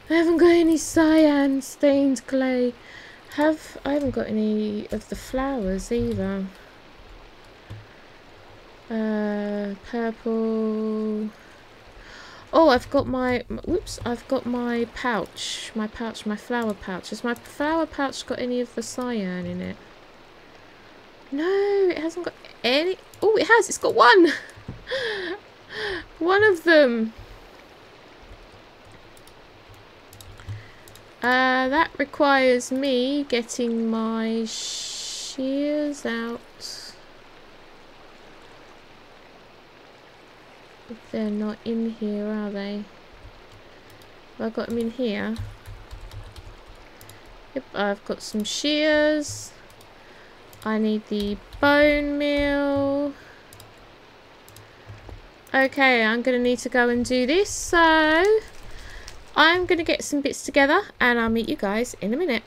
I haven't got any cyan stained clay. I haven't got any of the flowers either. Purple. Oh, I've got my... Whoops, I've got my pouch. My flower pouch. Has my flower pouch got any of the cyan in it? No, it hasn't got any... Oh, it has. It's got one. One of them. That requires me getting my shears out. They're not in here, are they? Have I got them in here? Yep, I've got some shears. I need the bone meal. Okay, I'm going to need to go and do this, so I'm going to get some bits together and I'll meet you guys in a minute.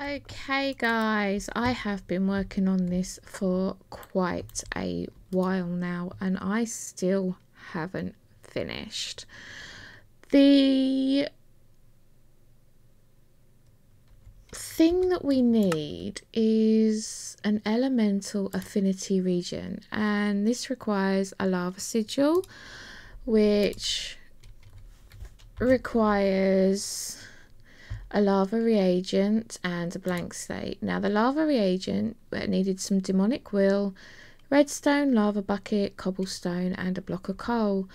Okay guys, I have been working on this for quite a while now and I still haven't finished. The thing that we need is an elemental affinity region, and this requires a lava sigil, which requires a lava reagent and a blank slate. Now the lava reagent needed some demonic will, redstone, lava bucket, cobblestone and a block of coal.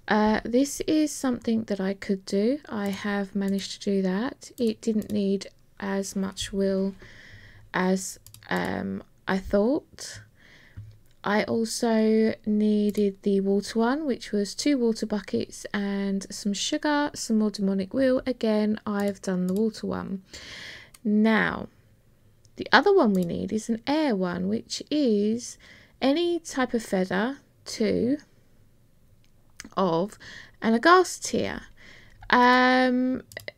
This is something that I could do. I have managed to do that. It didn't need as much will as I thought. I also needed the water one, which was 2 water buckets and some sugar, some more demonic wheel. Again, I've done the water one. Now, the other one we need is an air one, which is any type of feather, 2 of, and a gas tier.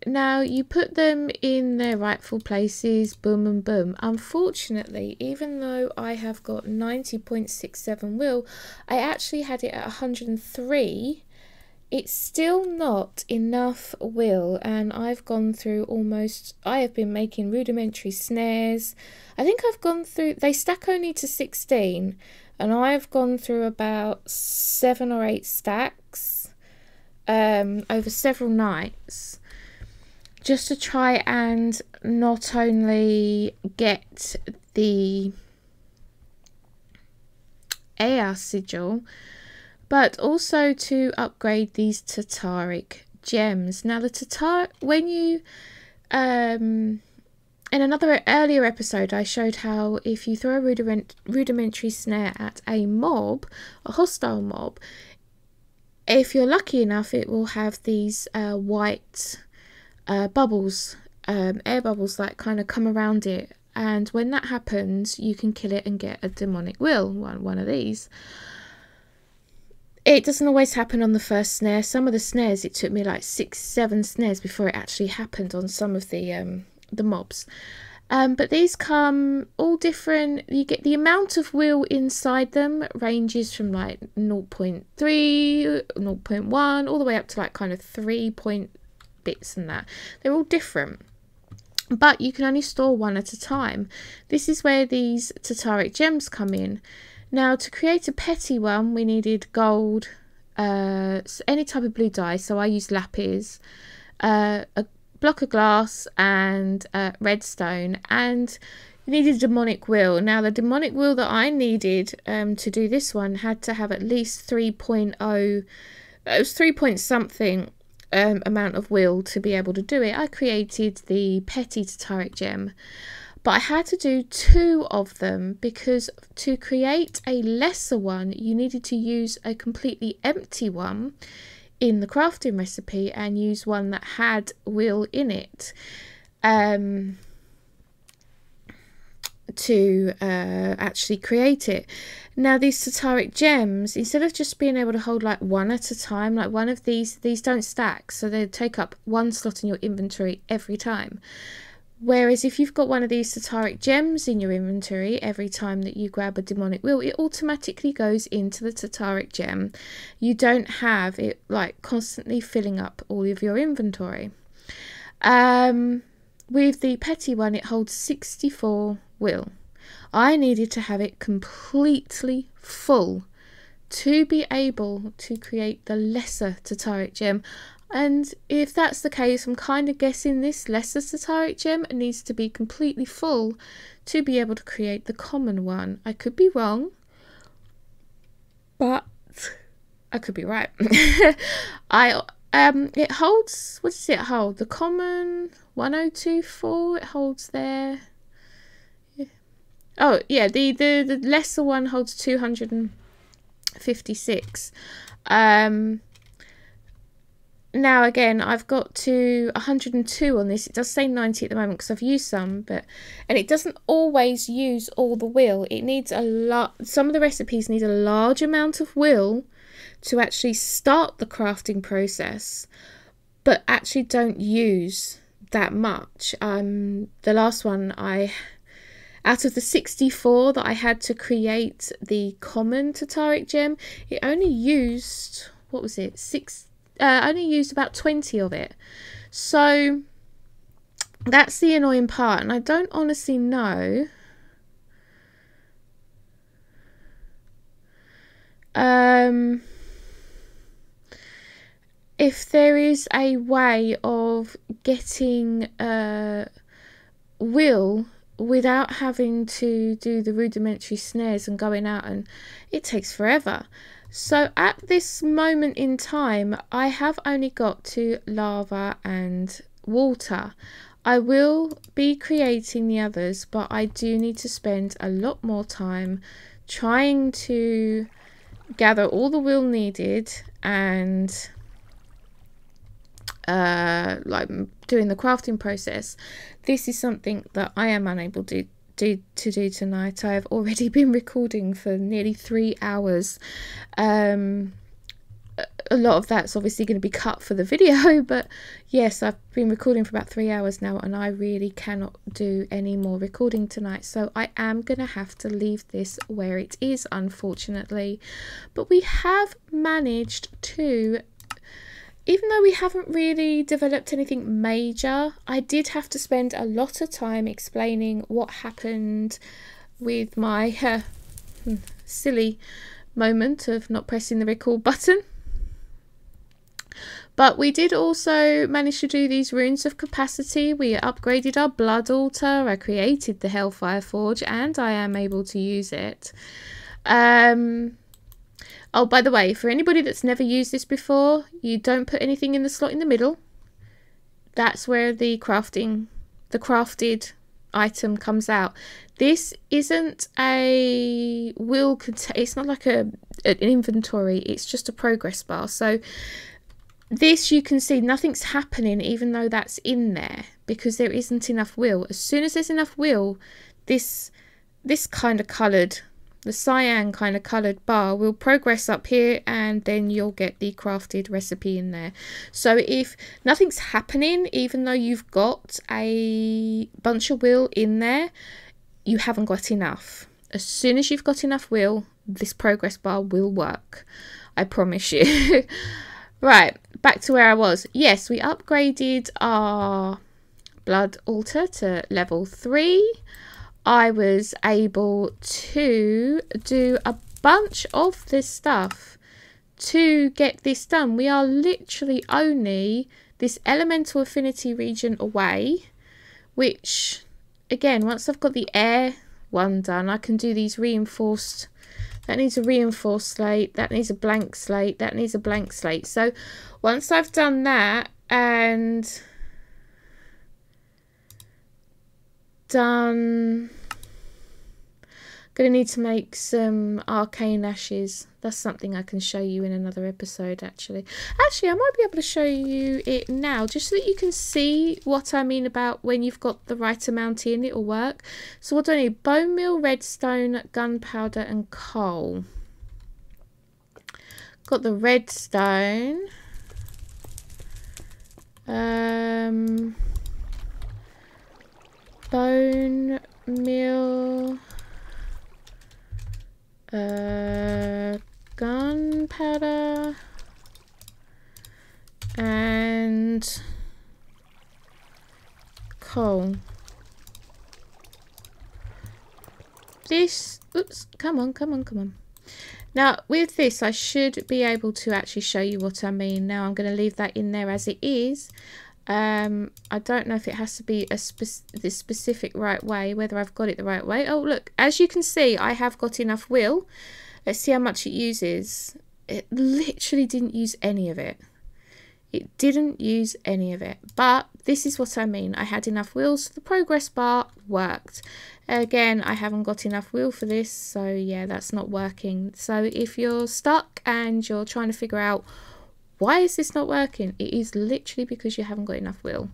Now you put them in their rightful places, boom and boom. Unfortunately, even though I have got 90.67 will, I actually had it at 103. It's still not enough will, and I've gone through I have been making rudimentary snares. I think I've gone through, they stack only to 16, and I've gone through about 7 or 8 stacks over several nights, just to try and not only get the air sigil, but also to upgrade these Tataric gems. Now the when you in another earlier episode I showed how if you throw a rudimentary snare at a hostile mob, if you're lucky enough, it will have these white bubbles, air bubbles that kind of come around it. And when that happens, you can kill it and get a demonic will, one of these. It doesn't always happen on the first snare. Some of the snares, it took me like 6-7 snares before it actually happened on some of the mobs. But these come all different. You get the amount of will inside them ranges from like 0.3, 0.1, all the way up to like kind of 3 point bits and that. They're all different, but you can only store one at a time. This is where these Tataric gems come in. Now, to create a petty one, we needed gold, any type of blue dye. So I used lapis, a block of glass, and redstone, and you needed a demonic wheel. Now the demonic wheel that I needed to do this one had to have at least 3.0, it was 3 point something amount of wheel to be able to do it. I created the petty Tataric gem, but I had to do 2 of them because to create a lesser one you needed to use a completely empty one in the crafting recipe and use one that had will in it to actually create it. Now these Tataric gems, instead of just being able to hold like one at a time, like one of these don't stack, so they take up 1 slot in your inventory every time. Whereas if you've got one of these Tataric gems in your inventory, every time that you grab a demonic wheel, it automatically goes into the Tataric gem. You don't have it like constantly filling up all of your inventory. With the petty one, it holds 64 will. I needed to have it completely full to be able to create the lesser Tataric gem. And if that's the case, I'm kind of guessing this lesser Tataric gem needs to be completely full to be able to create the common one. I could be wrong, but I could be right. It holds, what does it hold? The common 1024, it holds there. Yeah. Oh yeah, the lesser one holds 256. Now again, I've got to 102 on this. It does say 90 at the moment because I've used some, and it doesn't always use all the will. It needs a lot. Some of the recipes need a large amount of will to actually start the crafting process, but actually don't use that much. The last one, out of the 64 that I had to create the common Tataric gem, it only used, what was it, only used about 20 of it. So that's the annoying part, and I don't honestly know if there is a way of getting will without having to do the rudimentary snares and going out, and it takes forever. So at this moment in time, I have only got to lava and water. I will be creating the others, but I do need to spend a lot more time trying to gather all the wool needed and like doing the crafting process, this is something that I am unable to do tonight. I have already been recording for nearly 3 hours. A lot of that's obviously going to be cut for the video, but yes, I've been recording for about 3 hours now, and I really cannot do any more recording tonight, so I am going to have to leave this where it is, unfortunately. But we have managed to, even though we haven't really developed anything major, I did have to spend a lot of time explaining what happened with my silly moment of not pressing the record button. But we did also manage to do these runes of capacity. We upgraded our blood altar. I created the Hellfire Forge, and I am able to use it. Oh, by the way, for anybody that's never used this before, you don't put anything in the slot in the middle. That's where the crafted item comes out. This isn't a it's not like an inventory. It's just a progress bar. So this, you can see nothing's happening even though that's in there, because there isn't enough will. As soon as there's enough will, this kind of coloured, the cyan kind of coloured bar will progress up here, and then you'll get the crafted recipe in there. So if nothing's happening, even though you've got a bunch of will in there, you haven't got enough. As soon as you've got enough will, this progress bar will work. I promise you. Right, back to where I was. Yes, we upgraded our blood altar to level 3. I was able to do a bunch of this stuff to get this done. We are literally only this elemental affinity region away, which, again, once I've got the air one done, I can do these reinforced. That needs a reinforced slate, that needs a blank slate, that needs a blank slate. So once I've done that and done, gonna need to make some arcane ashes. That's something I can show you in another episode, actually. I might be able to show you it now, just so that you can see what I mean about when you've got the right amount in, it'll work. So what do I need? Bone meal, redstone, gunpowder, and coal. Got the redstone. Bone meal. Gunpowder and coal. This, oops, come on. Now with this I should be able to actually show you what I mean. Now I'm going to leave that in there as it is. I don't know if it has to be the specific right way, whether I've got it the right way. Oh look, as you can see, I have got enough will. Let's see how much it uses. It literally didn't use any of it. It didn't use any of it. But this is what I mean. I had enough will, so the progress bar worked. Again, I haven't got enough will for this, so yeah, that's not working. So if you're stuck and you're trying to figure out why is this not working, it is literally because you haven't got enough will.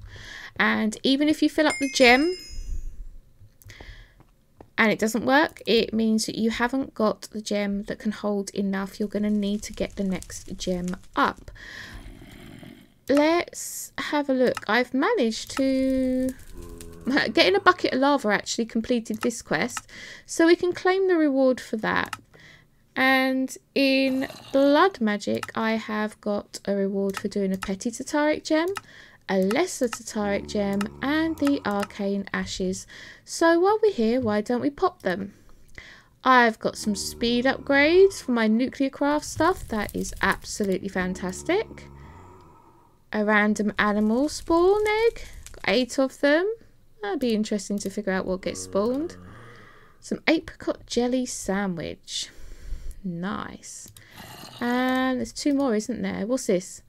And even if you fill up the gem and it doesn't work, it means that you haven't got the gem that can hold enough. You're going to need to get the next gem up. Let's have a look. I've managed to getting a bucket of lava actually completed this quest, so we can claim the reward for that. And in blood magic I have got a reward for doing a petty Tataric gem, a lesser Tataric gem, and the arcane ashes. So while we're here, why don't we pop them? I've got some speed upgrades for my nuclear craft stuff. That is absolutely fantastic. A random animal spawn egg, got 8 of them. That'd be interesting to figure out what gets spawned. Some apricot jelly sandwich. Nice. And there's 2 more, isn't there? What's this?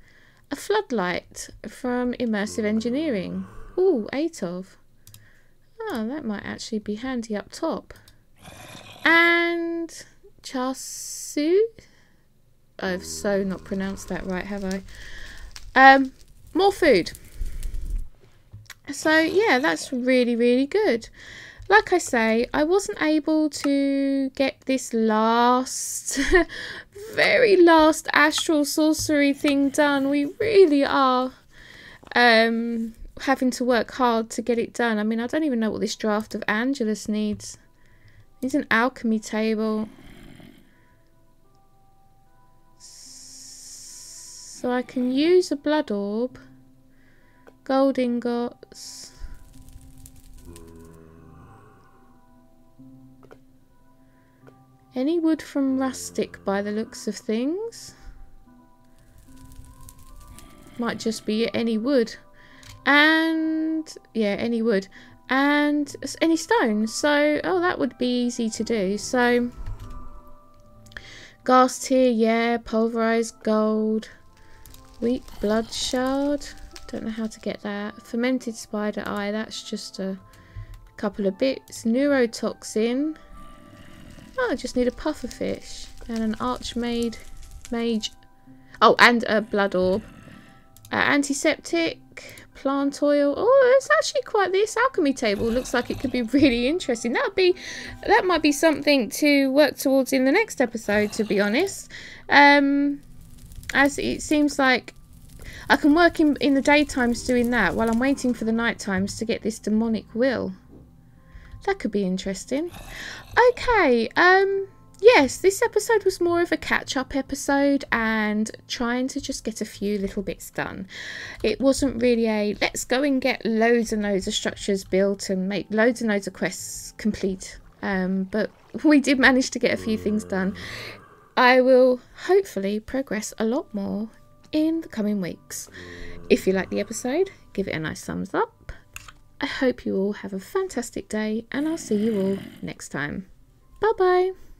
A floodlight from immersive engineering. Ooh, 8 of. Oh, that might actually be handy up top. And Chasu. I've so not pronounced that right, have I? More food. So yeah, that's really, really good. Like I say, I wasn't able to get this last, very last astral sorcery thing done. We really are having to work hard to get it done. I mean, I don't even know what this draft of Angelus needs. It needs an alchemy table. So I can use a blood orb, gold ingots, any wood from rustic by the looks of things. Might just be any wood. And yeah, any wood. And any stone. So, oh, that would be easy to do. So, gas tier, yeah, pulverized gold. Weak blood shard. Don't know how to get that. Fermented spider eye, that's just a couple of bits. Neurotoxin. Oh, I just need a pufferfish and an archmage. Oh, and a blood orb. Antiseptic, plant oil. Oh, it's actually quite. This alchemy table looks like it could be really interesting. That might be something to work towards in the next episode, to be honest. As it seems like I can work in the daytimes doing that while I'm waiting for the night times to get this demonic will. That could be interesting. Okay, yes, this episode was more of a catch-up episode and trying to just get a few little bits done. It wasn't really a let's go and get loads and loads of structures built and make loads and loads of quests complete. But we did manage to get a few things done. I will hopefully progress a lot more in the coming weeks. If you like the episode, give it a nice thumbs up. I hope you all have a fantastic day and I'll see you all next time. Bye bye.